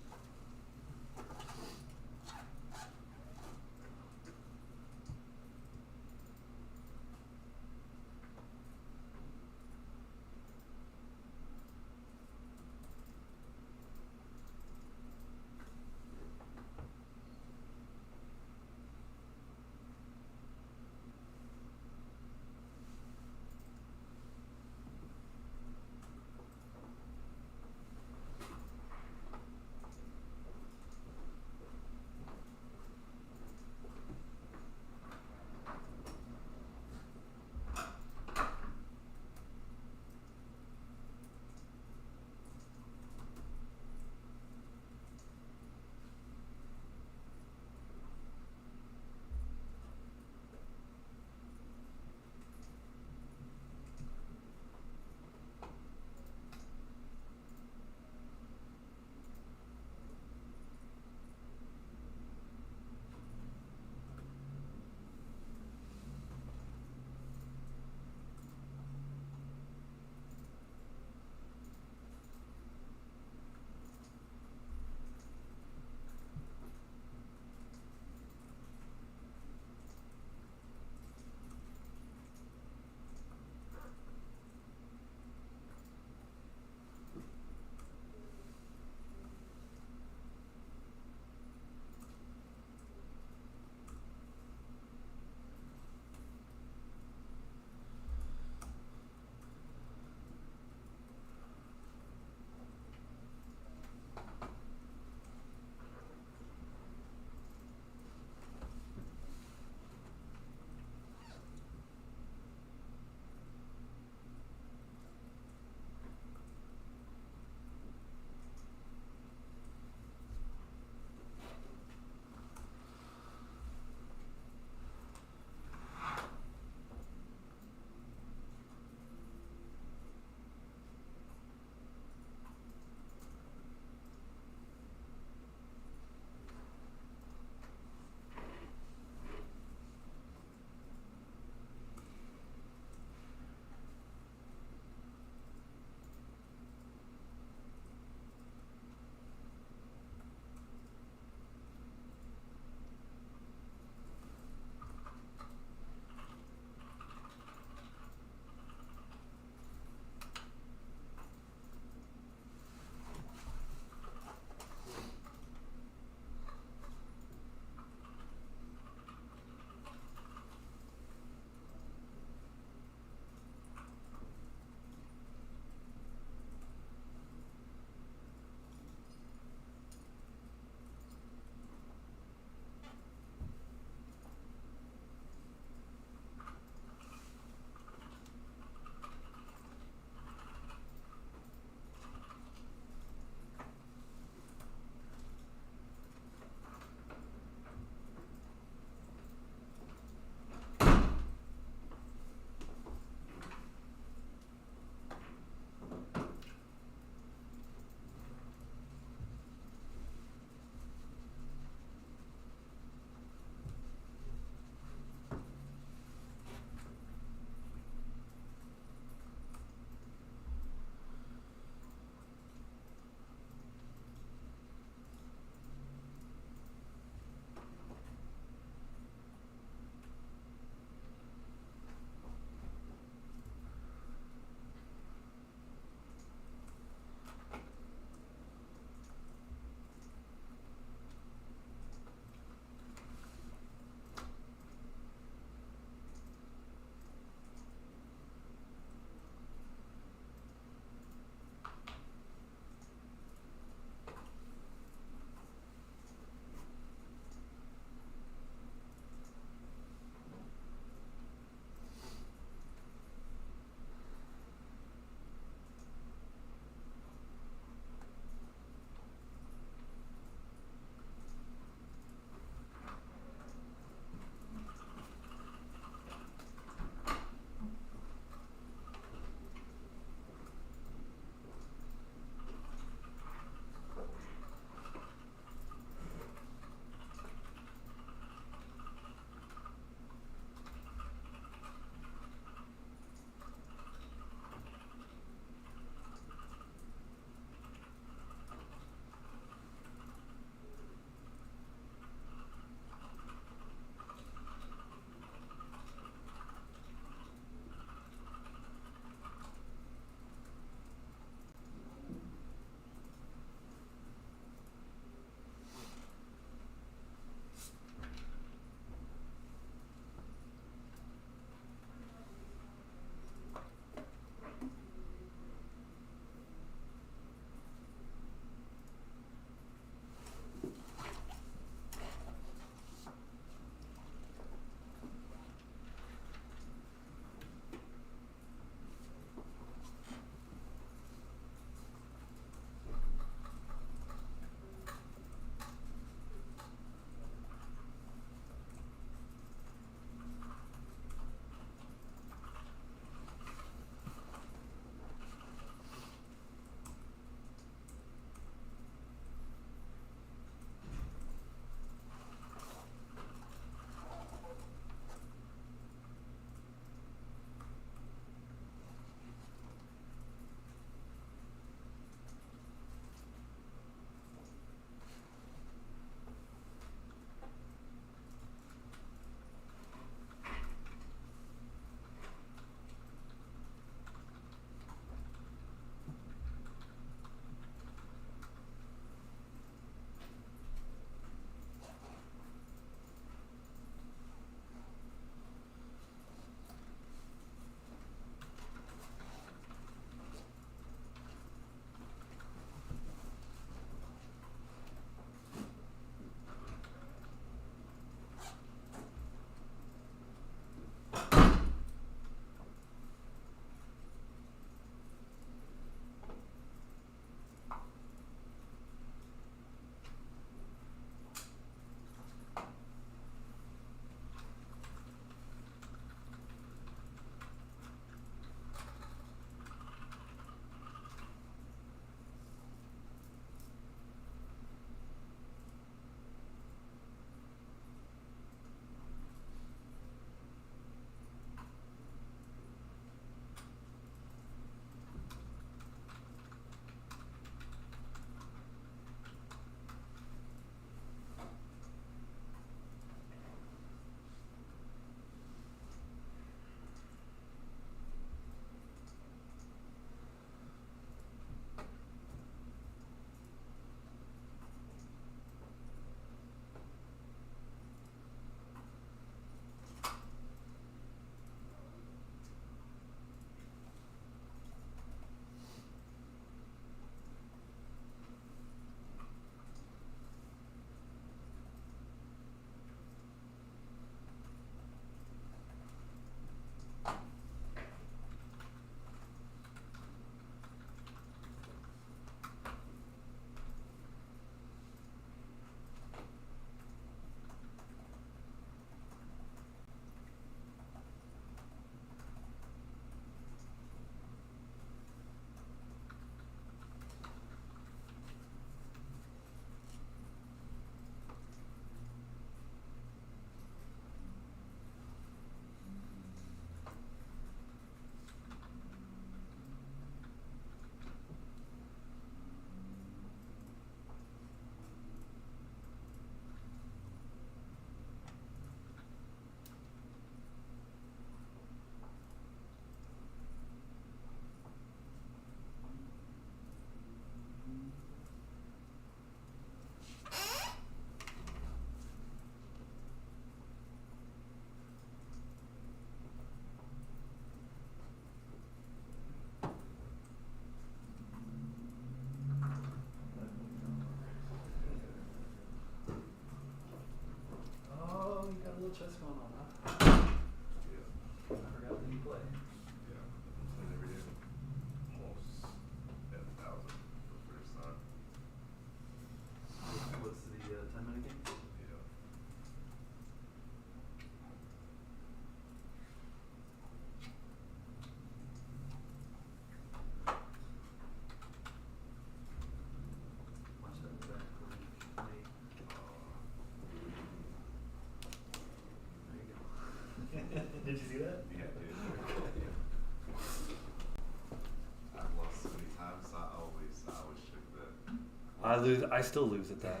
I still lose at that.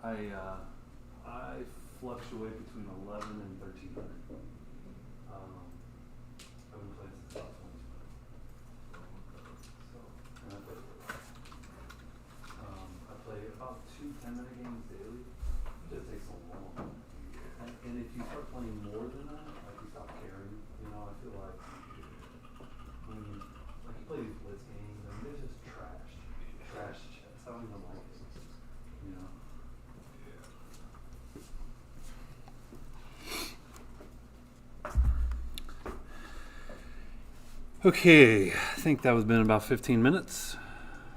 I fluctuate between 11 and 1300. I've been playing since about 20. So, and I play about 2 10-minute games daily. It just takes so long. And if you start playing more than that, like you stop caring. You know, I feel like when you play these blitz games, I mean, they're just trash chess. I don't even like it. You know. Okay, I think that was been about 15 minutes.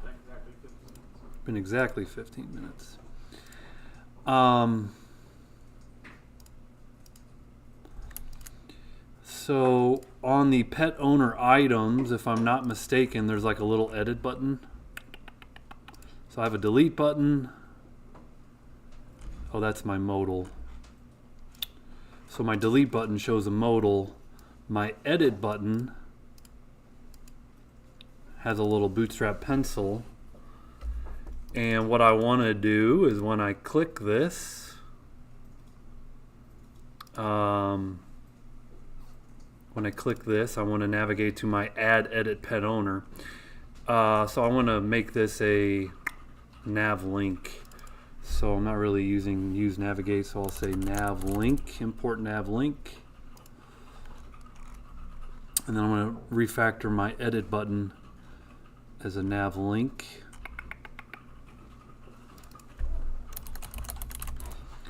Exactly 15 minutes. Been exactly 15 minutes. So on the pet owner items, if I'm not mistaken, there's like a little edit button. So I have a delete button. Oh, that's my modal. So my delete button shows a modal. My edit button has a little bootstrap pencil. And what I want to do is when I click this, I want to navigate to my add edit pet owner. So I want to make this a nav link. So I'm not really using use navigate, so I'll say nav link, import nav link. And then I'm going to refactor my edit button as a nav link.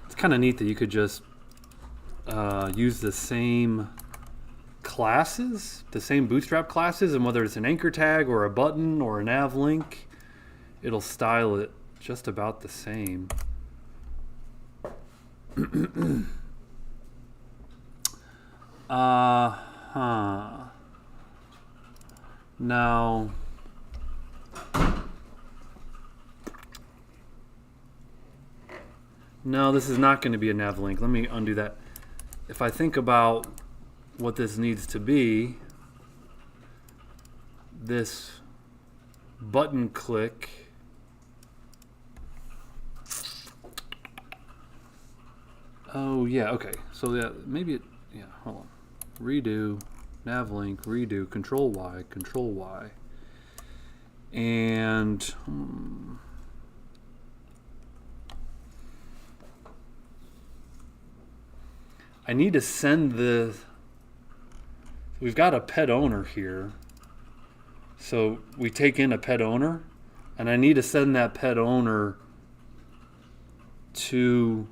It's kind of neat that you could just use the same classes, the same bootstrap classes, and whether it's an anchor tag or a button or a nav link, it'll style it just about the same. Now, no, this is not going to be a nav link. Let me undo that. If I think about what this needs to be, this button click oh yeah, okay, so yeah, maybe it, yeah, hold on, redo nav link, redo, control Y, and I need to send the, we've got a pet owner here. So we take in a pet owner, and I need to send that pet owner to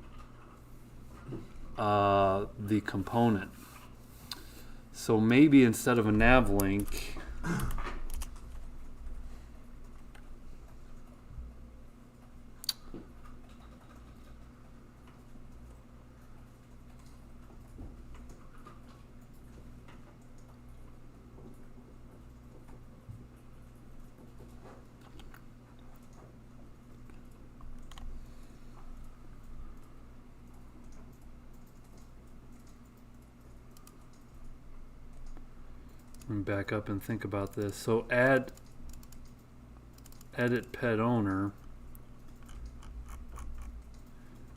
the component. So maybe instead of a nav link, let me back up and think about this. So add edit pet owner.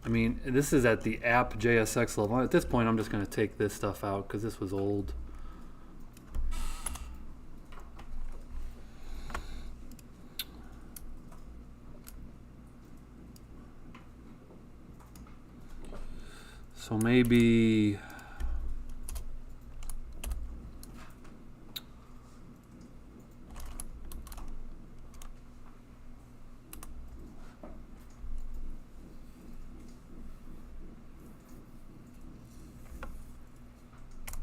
I mean, this is at the app JSX level. At this point, I'm just going to take this stuff out because this was old. So maybe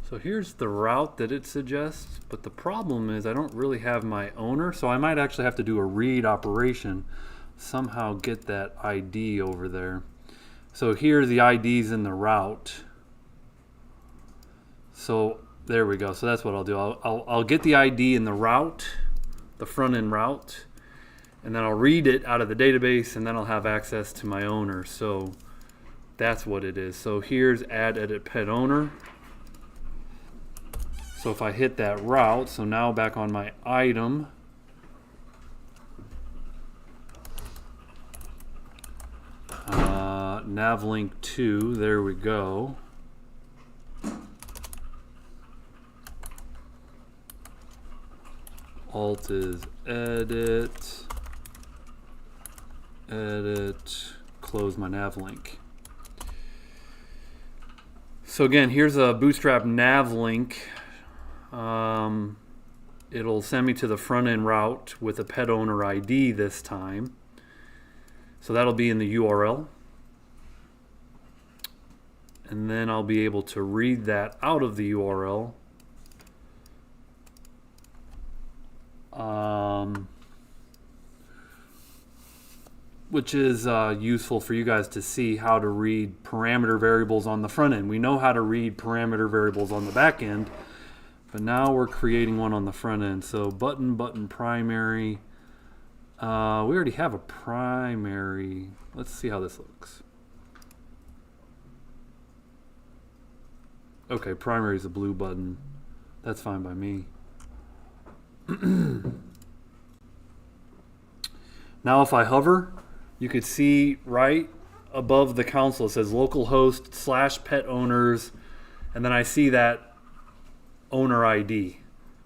so here's the route that it suggests, but the problem is I don't really have my owner, so I might actually have to do a read operation, somehow get that ID over there. So here are the IDs in the route. So there we go. So that's what I'll do. I'll get the ID in the route, the front end route, and then I'll read it out of the database, and then I'll have access to my owner. So that's what it is. So here's add edit pet owner. So if I hit that route, so now back on my item, navlink 2. There we go. Alt is edit, close my navlink. So again, here's a Bootstrap navlink. It'll send me to the front end route with a pet owner ID this time. So that'll be in the URL. And then I'll be able to read that out of the URL. Which is useful for you guys to see how to read parameter variables on the front end. We know how to read parameter variables on the back end, but now we're creating one on the front end. So button primary. We already have a primary. Let's see how this looks. Okay, primary is a blue button. That's fine by me. Now if I hover, you could see right above the console it says localhost / pet owners, and then I see that owner ID,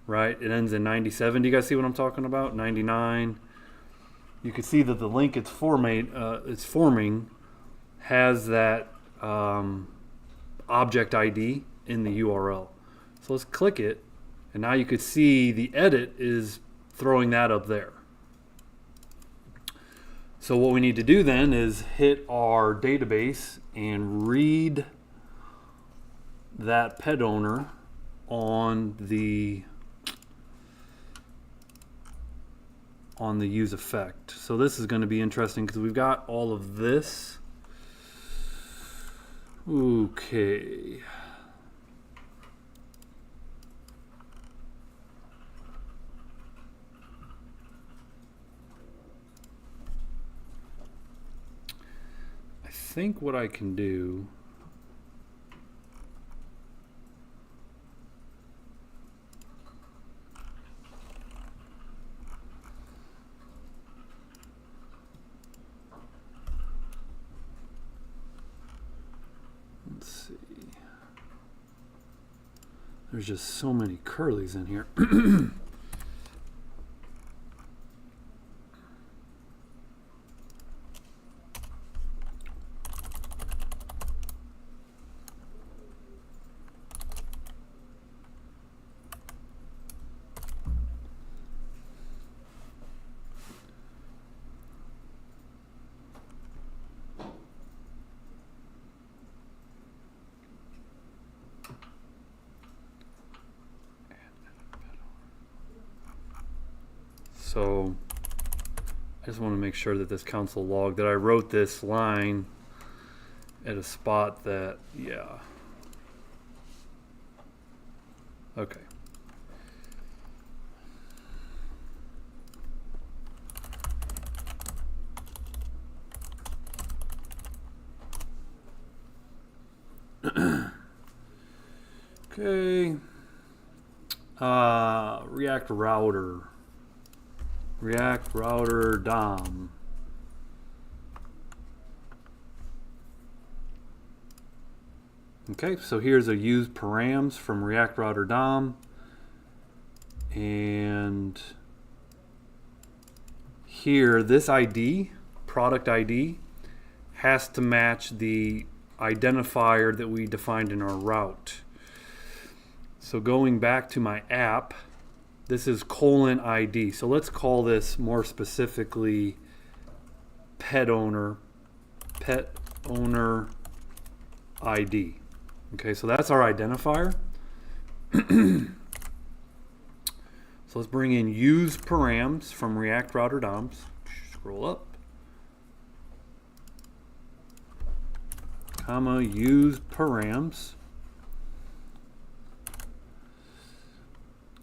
right? It ends in 97. Do you guys see what I'm talking about? 99. You can see that the link it's forming has that object ID in the URL. So let's click it, and now you could see the edit is throwing that up there. So what we need to do then is hit our database and read that pet owner on the use effect. So this is going to be interesting because we've got all of this. Okay. I think what I can do let's see. There's just so many curlies in here. So I just want to make sure that this console log, that I wrote this line at a spot that, yeah. Okay. Okay. React router DOM. Okay, so here's a use params from React router DOM, and here this ID, product ID, has to match the identifier that we defined in our route. So going back to my app, this is :ID. So let's call this more specifically pet owner ID. Okay, so that's our identifier. So let's bring in use params from React router DOMs. Scroll up. Comma use params.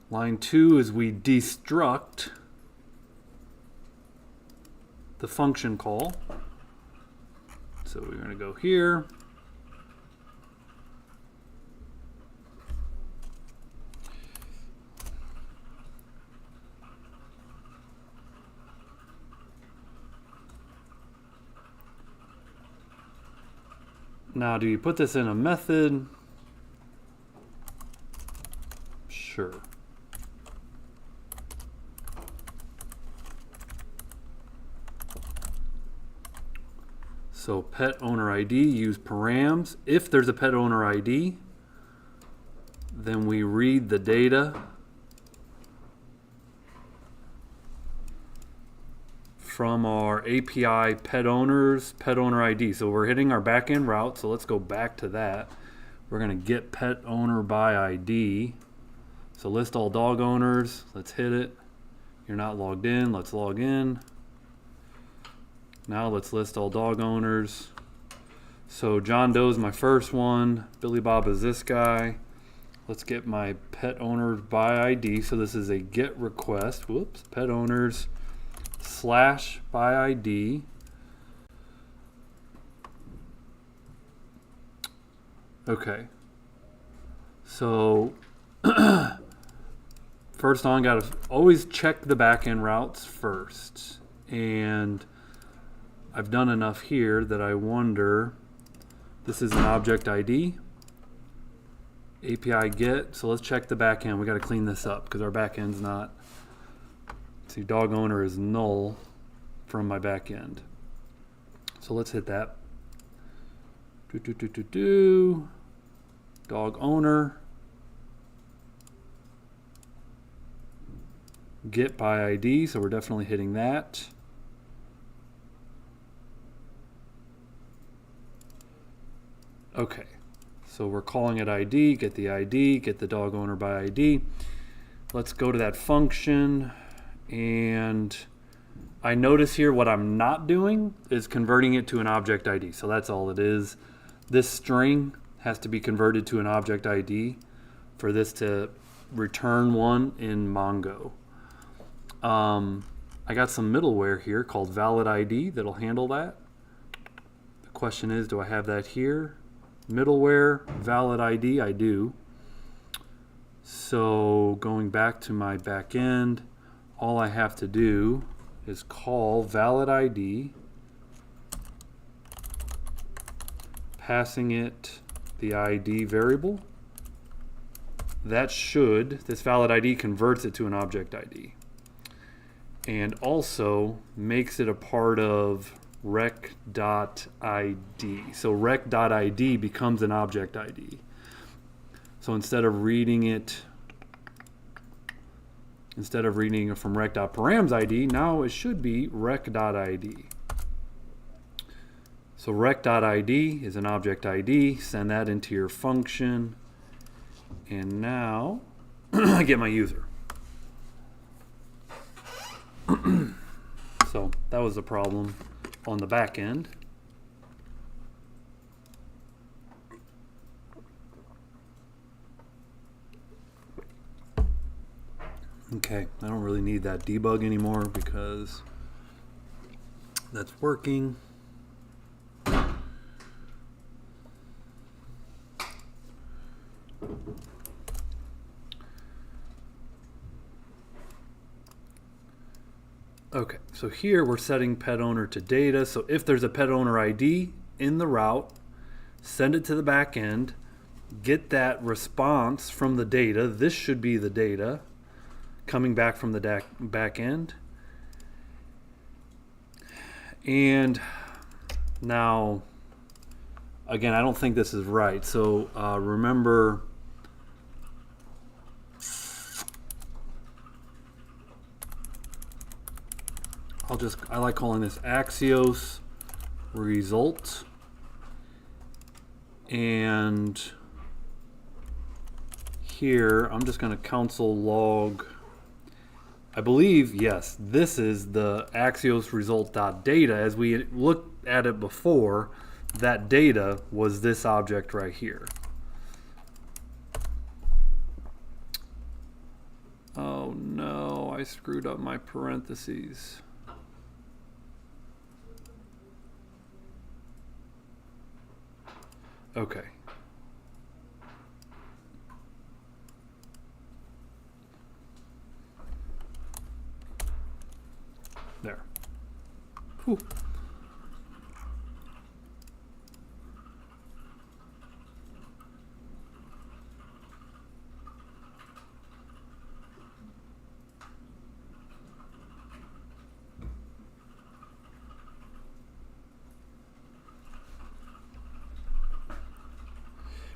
Line 2 is we destruct the function call. So we're going to go here. Now, do you put this in a method? Sure. So pet owner ID, use params. If there's a pet owner ID, then we read the data from our API pet owners, pet owner ID. So we're hitting our backend route. So let's go back to that. We're going to get pet owner by ID. So list all dog owners. Let's hit it. You're not logged in. Let's log in. Now let's list all dog owners. So John Doe's my first one. Billy Bob is this guy. Let's get my pet owners by ID. So this is a GET request. Whoops. Pet owners / by ID. Okay. So first on, gotta always check the backend routes first. And I've done enough here that I wonder, this is an object ID, API get, so let's check the backend. We got to clean this up because our backend's not, see, dog owner is null from my backend. So let's hit that. Dog owner, get by ID, so we're definitely hitting that. Okay, so we're calling it ID, get the dog owner by ID. Let's go to that function, and I notice here what I'm not doing is converting it to an object ID. So that's all it is. This string has to be converted to an object ID for this to return one in Mongo. I got some middleware here called valid ID that'll handle that. The question is, do I have that here? Middleware, valid ID, I do. So going back to my back end, all I have to do is call valid ID, passing it the ID variable. This valid ID converts it to an object ID. And also makes it a part of rec.id. So rec.id becomes an object ID. So instead of reading it from rec.params ID, now it should be rec.id. So rec.id is an object ID. Send that into your function. And now I get my user. So that was a problem on the back end. Okay, I don't really need that debug anymore because that's working. Okay, so here we're setting pet owner to data. So if there's a pet owner ID in the route, send it to the back end, get that response from the data. This should be the data coming back from the back end. And now, again, I don't think this is right. So remember, I like calling this Axios result. And here, I'm just going to console log. I believe, yes, this is the Axios result.data. As we looked at it before, that data was this object right here. Oh no, I screwed up my parentheses. Okay. There. Whew.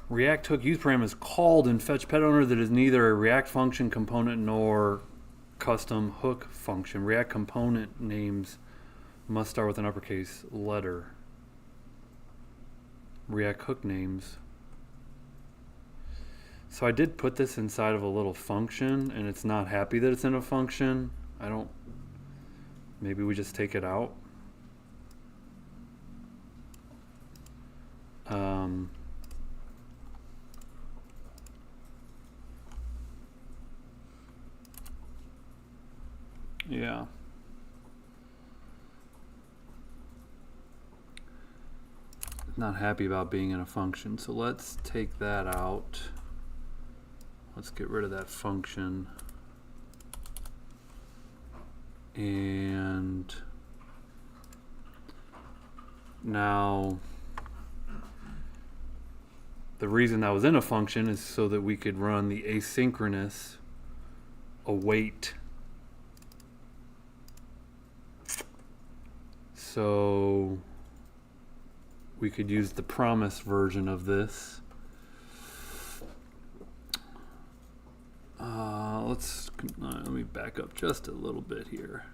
React hook use param is called in fetch pet owner that is neither a React function component nor custom hook function. React component names must start with an uppercase letter. React hook names. So I did put this inside of a little function and it's not happy that it's in a function. Maybe we just take it out. Yeah. Not happy about being in a function, so let's take that out. Let's get rid of that function. And now the reason that was in a function is so that we could run the asynchronous await. So we could use the promise version of this. Let me back up just a little bit here.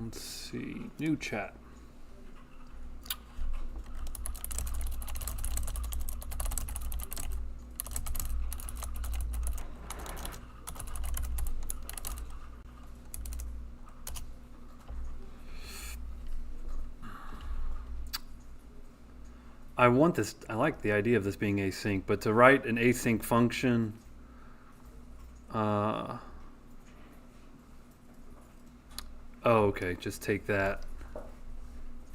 Let's see, new chat. I want this, I like the idea of this being async, but to write an async function, oh, okay, just take that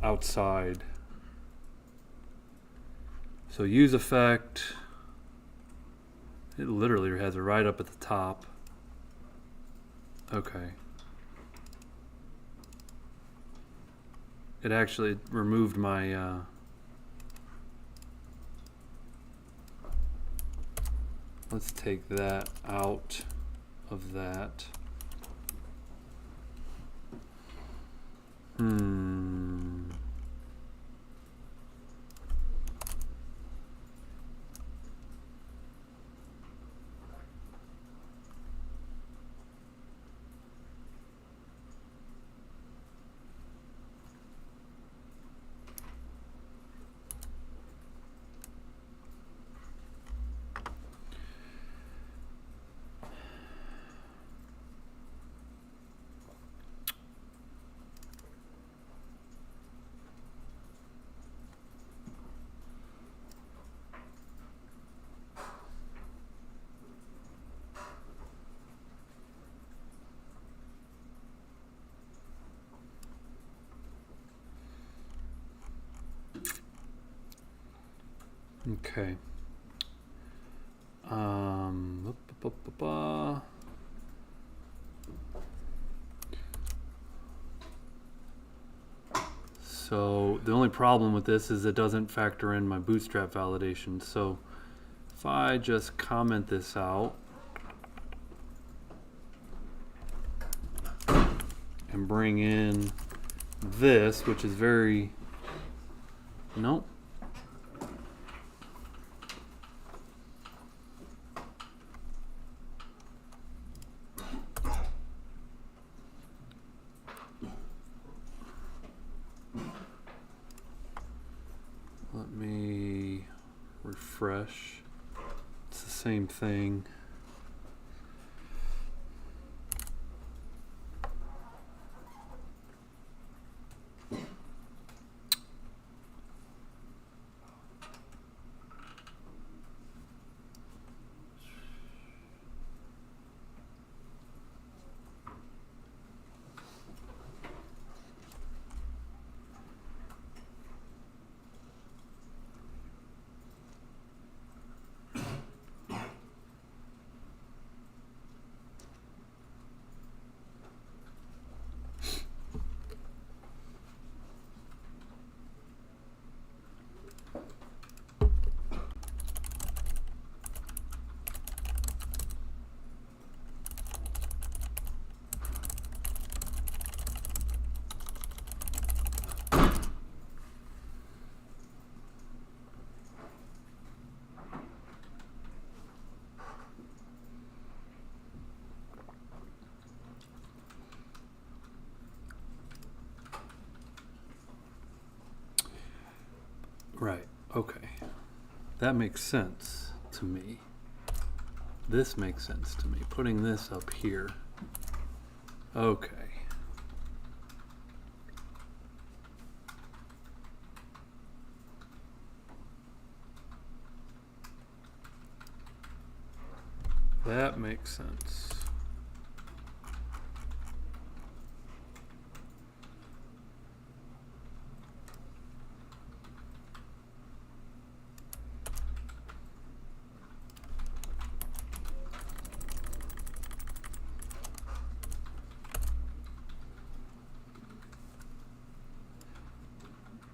outside. So use effect, it literally has it right up at the top. Okay. It actually removed my, let's take that out of that. Okay. So the only problem with this is it doesn't factor in my bootstrap validation. So if I just comment this out and bring in this, which is very, nope. Let me refresh. It's the same thing. Okay, that makes sense to me. This makes sense to me, putting this up here. Okay. That makes sense.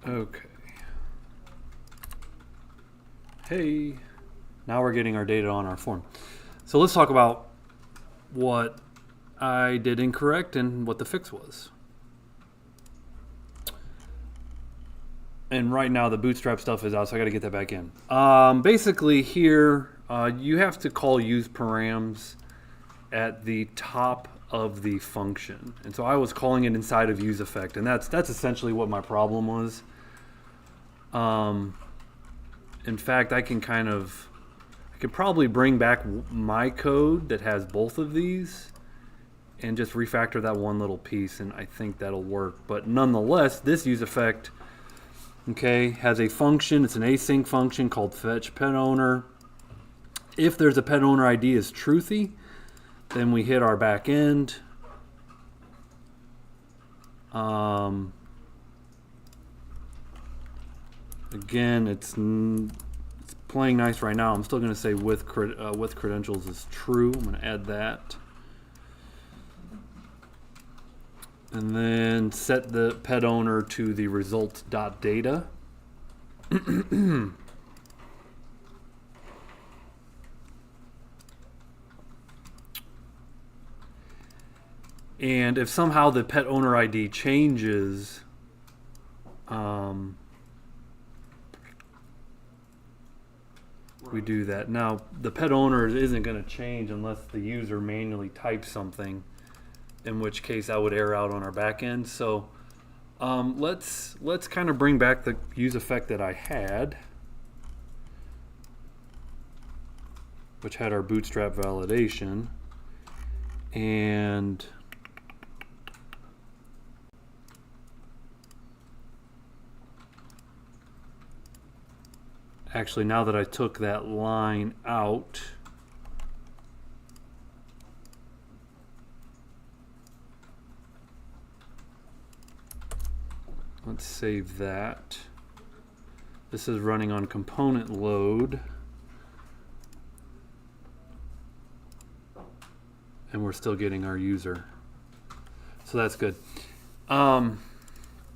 Okay. Hey, now we're getting our data on our form. So let's talk about what I did incorrect and what the fix was. And right now the bootstrap stuff is out, so I got to get that back in. Basically here, you have to call use params at the top of the function. And so I was calling it inside of use effect, and that's essentially what my problem was. In fact, I could probably bring back my code that has both of these and just refactor that one little piece, and I think that'll work. But nonetheless, this use effect, okay, has a function. It's an async function called fetch pet owner. If there's a pet owner ID is truthy, then we hit our back end. Again, it's playing nice right now. I'm still going to say with credentials is true. I'm going to add that. And then set the pet owner to the result.data. And if somehow the pet owner ID changes, we do that. Now, the pet owner isn't going to change unless the user manually types something, in which case I would error out on our back end. So let's kind of bring back the use effect that I had, which had our bootstrap validation. And actually, now that I took that line out, let's save that. This is running on component load, and we're still getting our user. So that's good.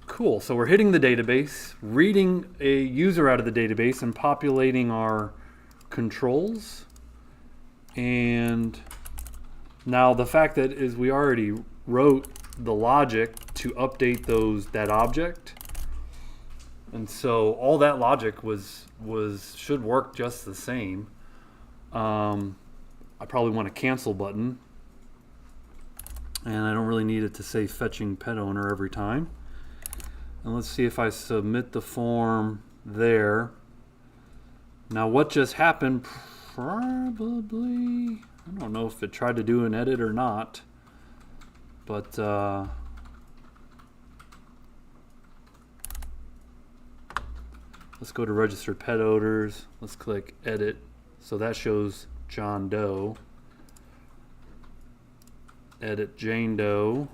Cool. So we're hitting the database, reading a user out of the database, and populating our controls. And now the fact that is we already wrote the logic to update that object, and so all that logic should work just the same. I probably want a cancel button, and I don't really need it to say fetching pet owner every time. And let's see if I submit the form there. Now what just happened, probably, I don't know if it tried to do an edit or not, but let's go to registered pet owners. Let's click edit. So that shows John Doe. Edit Jane Doe.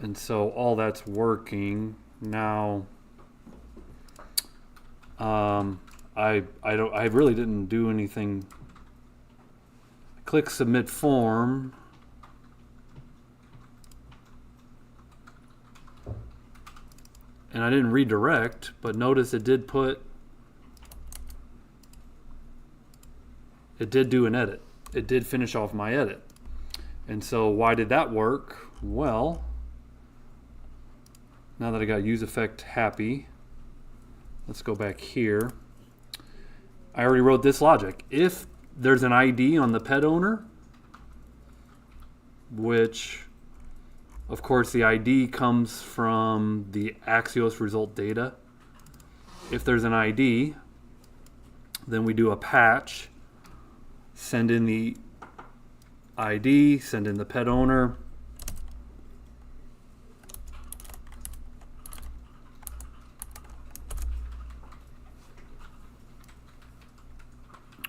And so all that's working now. I really didn't do anything. Click submit form. And I didn't redirect, but notice it did do an edit. It did finish off my edit. And so why did that work? Well, now that I got use effect happy, let's go back here. I already wrote this logic. If there's an ID on the pet owner, which, Of course, the ID comes from the Axios result data. If there's an ID, then we do a patch, send in the ID, send in the pet owner,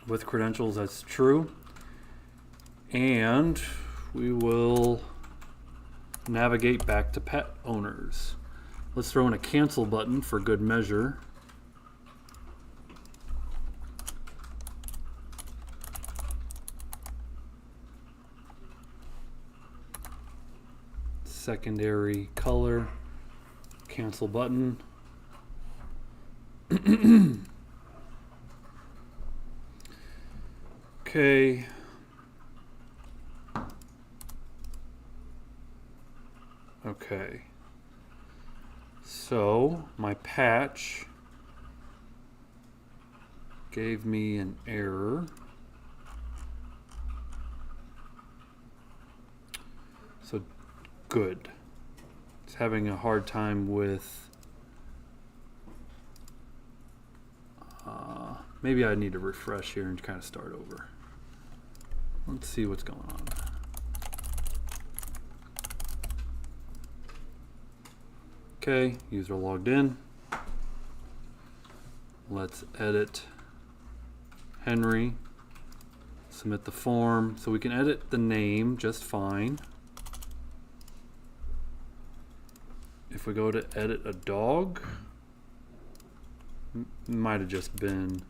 with credentials that's true, and we will navigate back to pet owners. Let's throw in a cancel button for good measure. Secondary color, cancel button. Okay. Okay. So my patch gave me an error. So good. It's having a hard time with maybe I need to refresh here and kind of start over. Let's see what's going on. Okay, user logged in. Let's edit Henry, submit the form. So we can edit the name just fine. If we go to edit a dog, might have just been,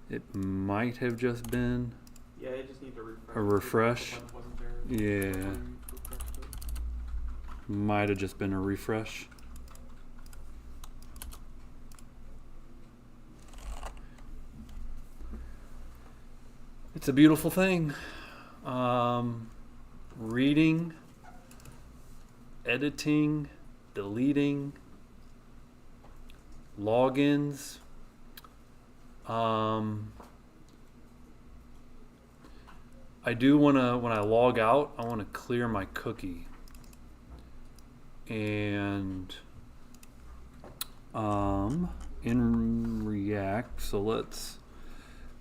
it might have just been Yeah, you just need to refresh. a refresh. The button wasn't there. Yeah, Before you refreshed it. might have just been a refresh. It's a beautiful thing. Reading, editing, deleting, logins. I do want to, when I log out, I want to clear my cookie. And in React, so let's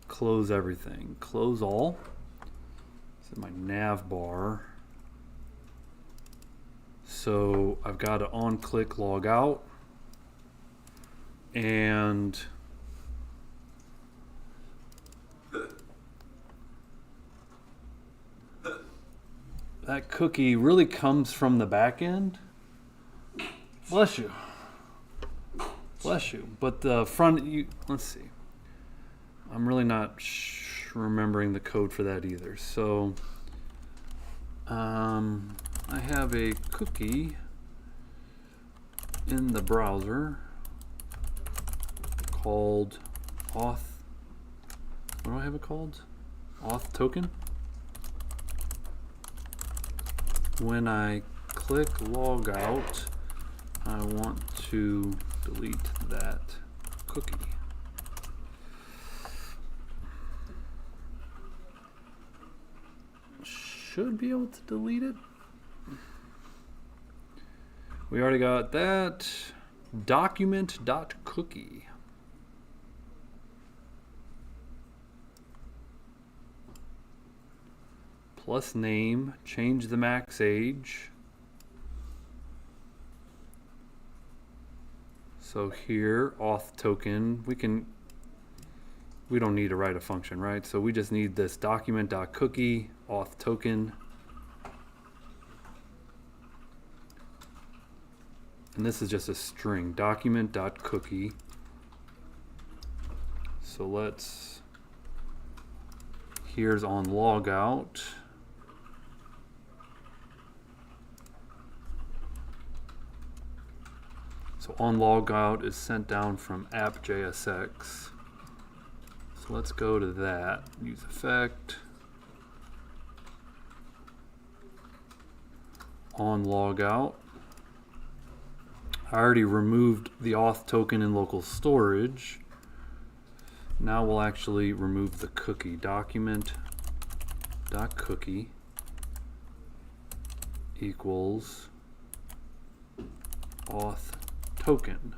close everything. Close all. It's in my nav bar. So I've got to on-click log out, and that cookie really comes from the back end. Bless you. Bless you. But the front, let's see. I'm really not remembering the code for that either. So I have a cookie in the browser called auth. What do I have it called? Auth token. When I click log out, I want to delete that cookie. Should be able to delete it. We already got that. Document.cookie. Plus name, change the max age. So here, auth token, we don't need to write a function, right? So we just need this document.cookie, auth token. And this is just a string, document.cookie. So here's on logout. So on logout is sent down from app.jsx. So let's go to that, use effect. On logout. I already removed the auth token in local storage. Now we'll actually remove the cookie. Document.cookie equals auth token.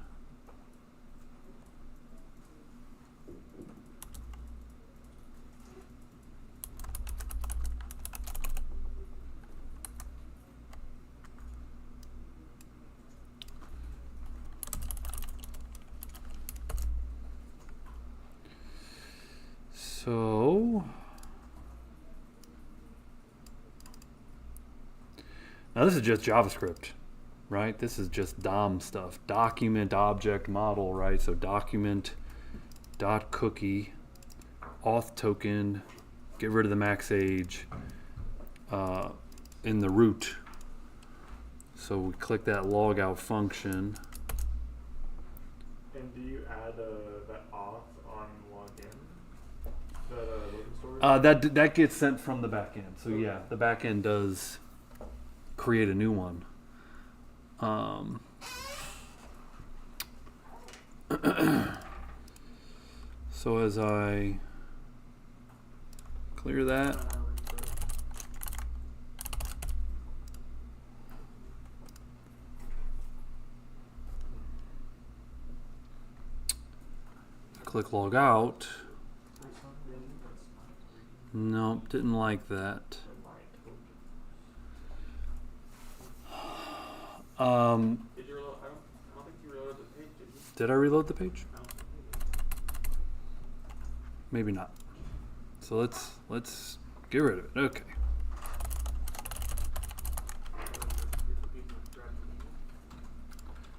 So now this is just JavaScript, right? This is just DOM stuff. Document object model, right? So document dot cookie auth token, get rid of the max age in the root. So we click that log out function. And do you add that auth on login? That loading storage? That gets sent from the backend. So yeah, the backend does create a new one. So as I clear that, click log out. Nope, didn't like that. Did you reload? I don't think you reloaded the page, did you? Did I reload the page? I don't think Maybe not. So let's get rid of it. Okay.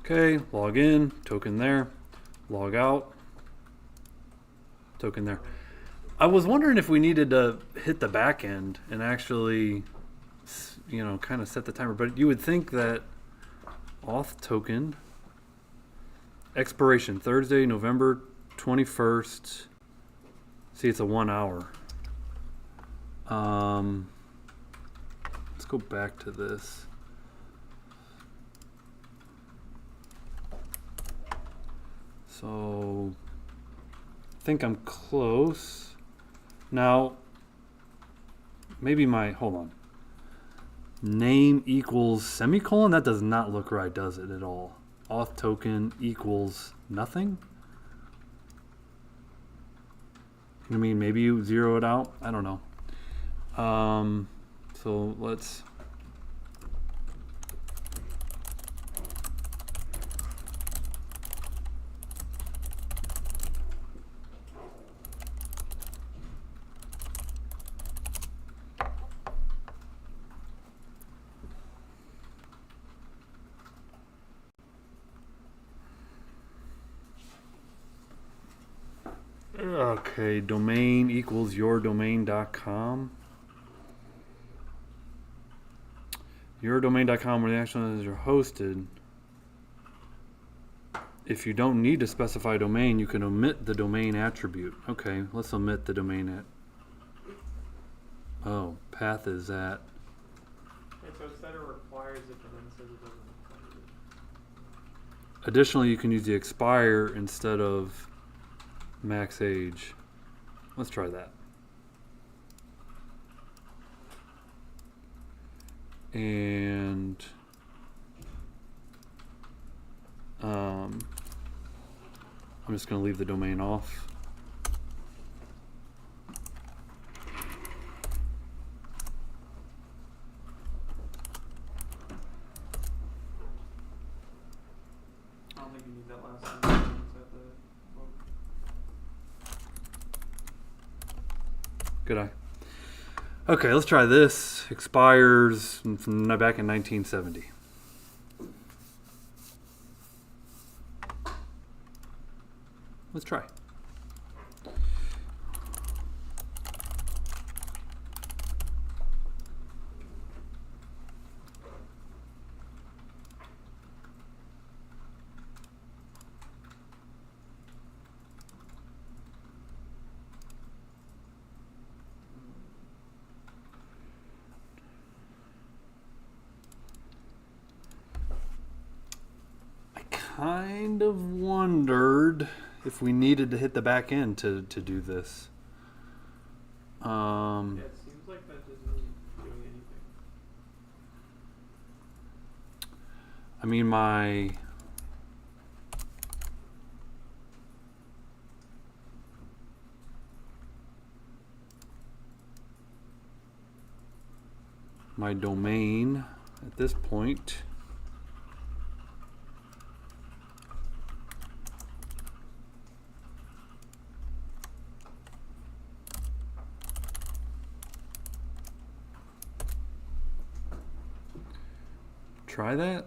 Okay, log in, token there, log out, token there. I was wondering if we needed to hit the back end and actually, kind of set the timer, but you would think that auth token, expiration Thursday, November 21st. See, it's a 1 hour. Let's go back to this. So, I think I'm close. Now, maybe hold on. Name equals semicolon? That does not look right, does it, at all? Auth token equals nothing? I mean, maybe you zero it out. I don't know. So let's. Okay, domain equals yourdomain.com. Yourdomain.com, where the actions are hosted. If you don't need to specify domain, you can omit the domain attribute. Okay, let's omit the domain Oh, path is at. Okay, so it said it requires it, but then it says it doesn't require it. Additionally, you can use the expire instead of max age. Let's try that. And I'm just going to leave the domain off. I don't think you need that last sentence at the quote. Good eye. Okay, let's try this. Expires from back in 1970. Let's try. Kind of wondered if we needed to hit the back end to do this. Yeah, it seems like that isn't really doing anything. I mean my domain at this point try that.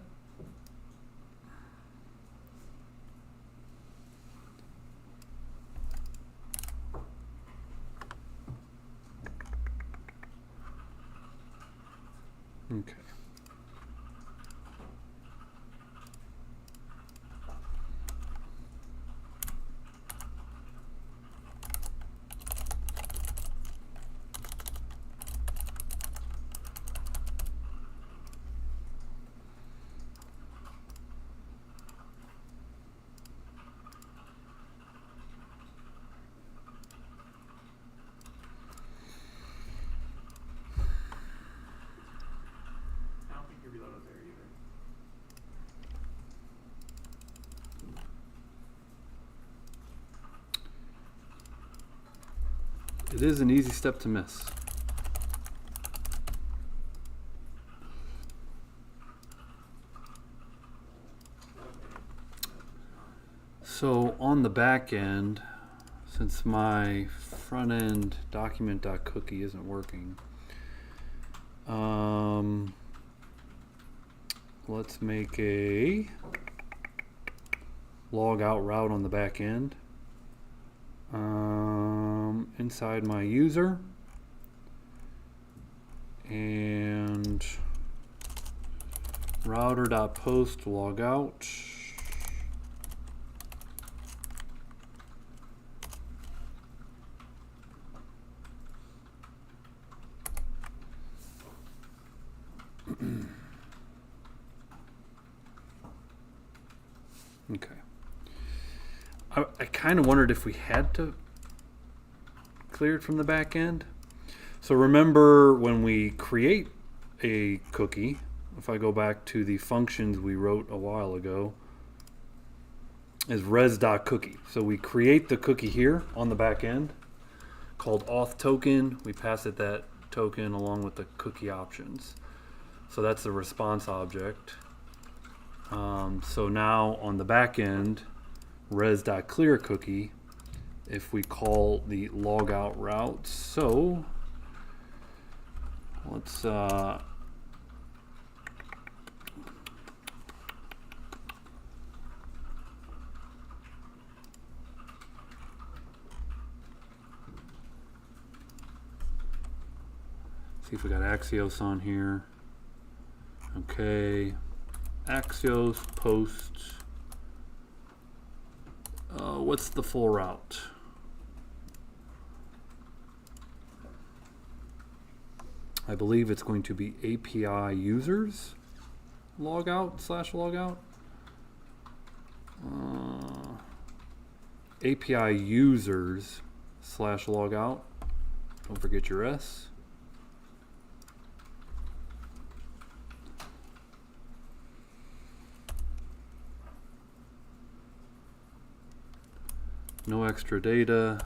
Okay. I don't think you reloaded there either. It is an easy step to miss. So on the back end, since my front end document.cookie isn't working, let's make a log out route on the back end. Inside my user, and router.post log out. Okay. I kind of wondered if we had to clear it from the back end. So remember when we create a cookie, if I go back to the functions we wrote a while ago, is res.cookie. So we create the cookie here on the back end called auth token. We pass it that token along with the cookie options. So that's the response object. So now on the back end, res.clear cookie, if we call the logout route, so let's see if we got Axios on here. Okay, Axios post. What's the full route? I believe it's going to be API users logout / logout. API users / logout. Don't forget your S. No extra data.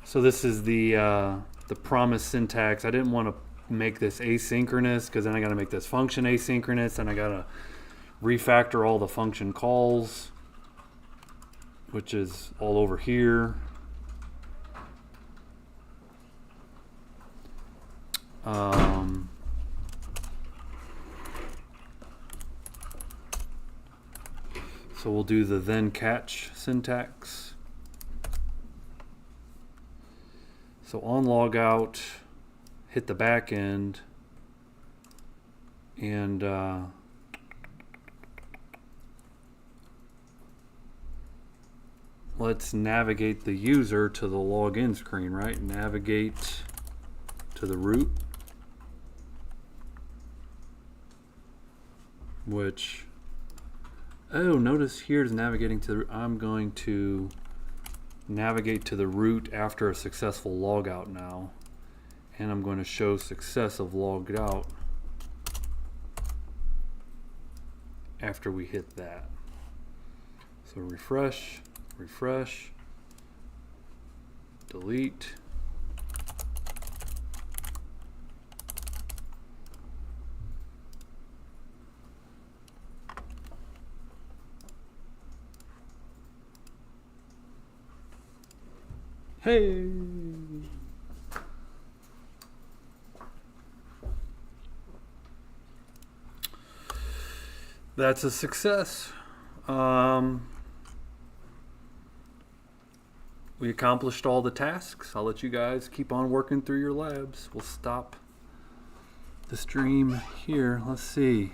So this is the promise syntax. I didn't want to make this asynchronous because then I got to make this function asynchronous, and I got to refactor all the function calls, which is all over here. So we'll do the then catch syntax. So on logout, hit the back end, and let's navigate the user to the login screen, right? Navigate to the root, which Oh, notice here is navigating to. I'm going to navigate to the root after a successful logout now, and I'm going to show success of logged out after we hit that. So refresh, refresh, delete. Hey! That's a success. We accomplished all the tasks. I'll let you guys keep on working through your labs. We'll stop the stream here. Let's see.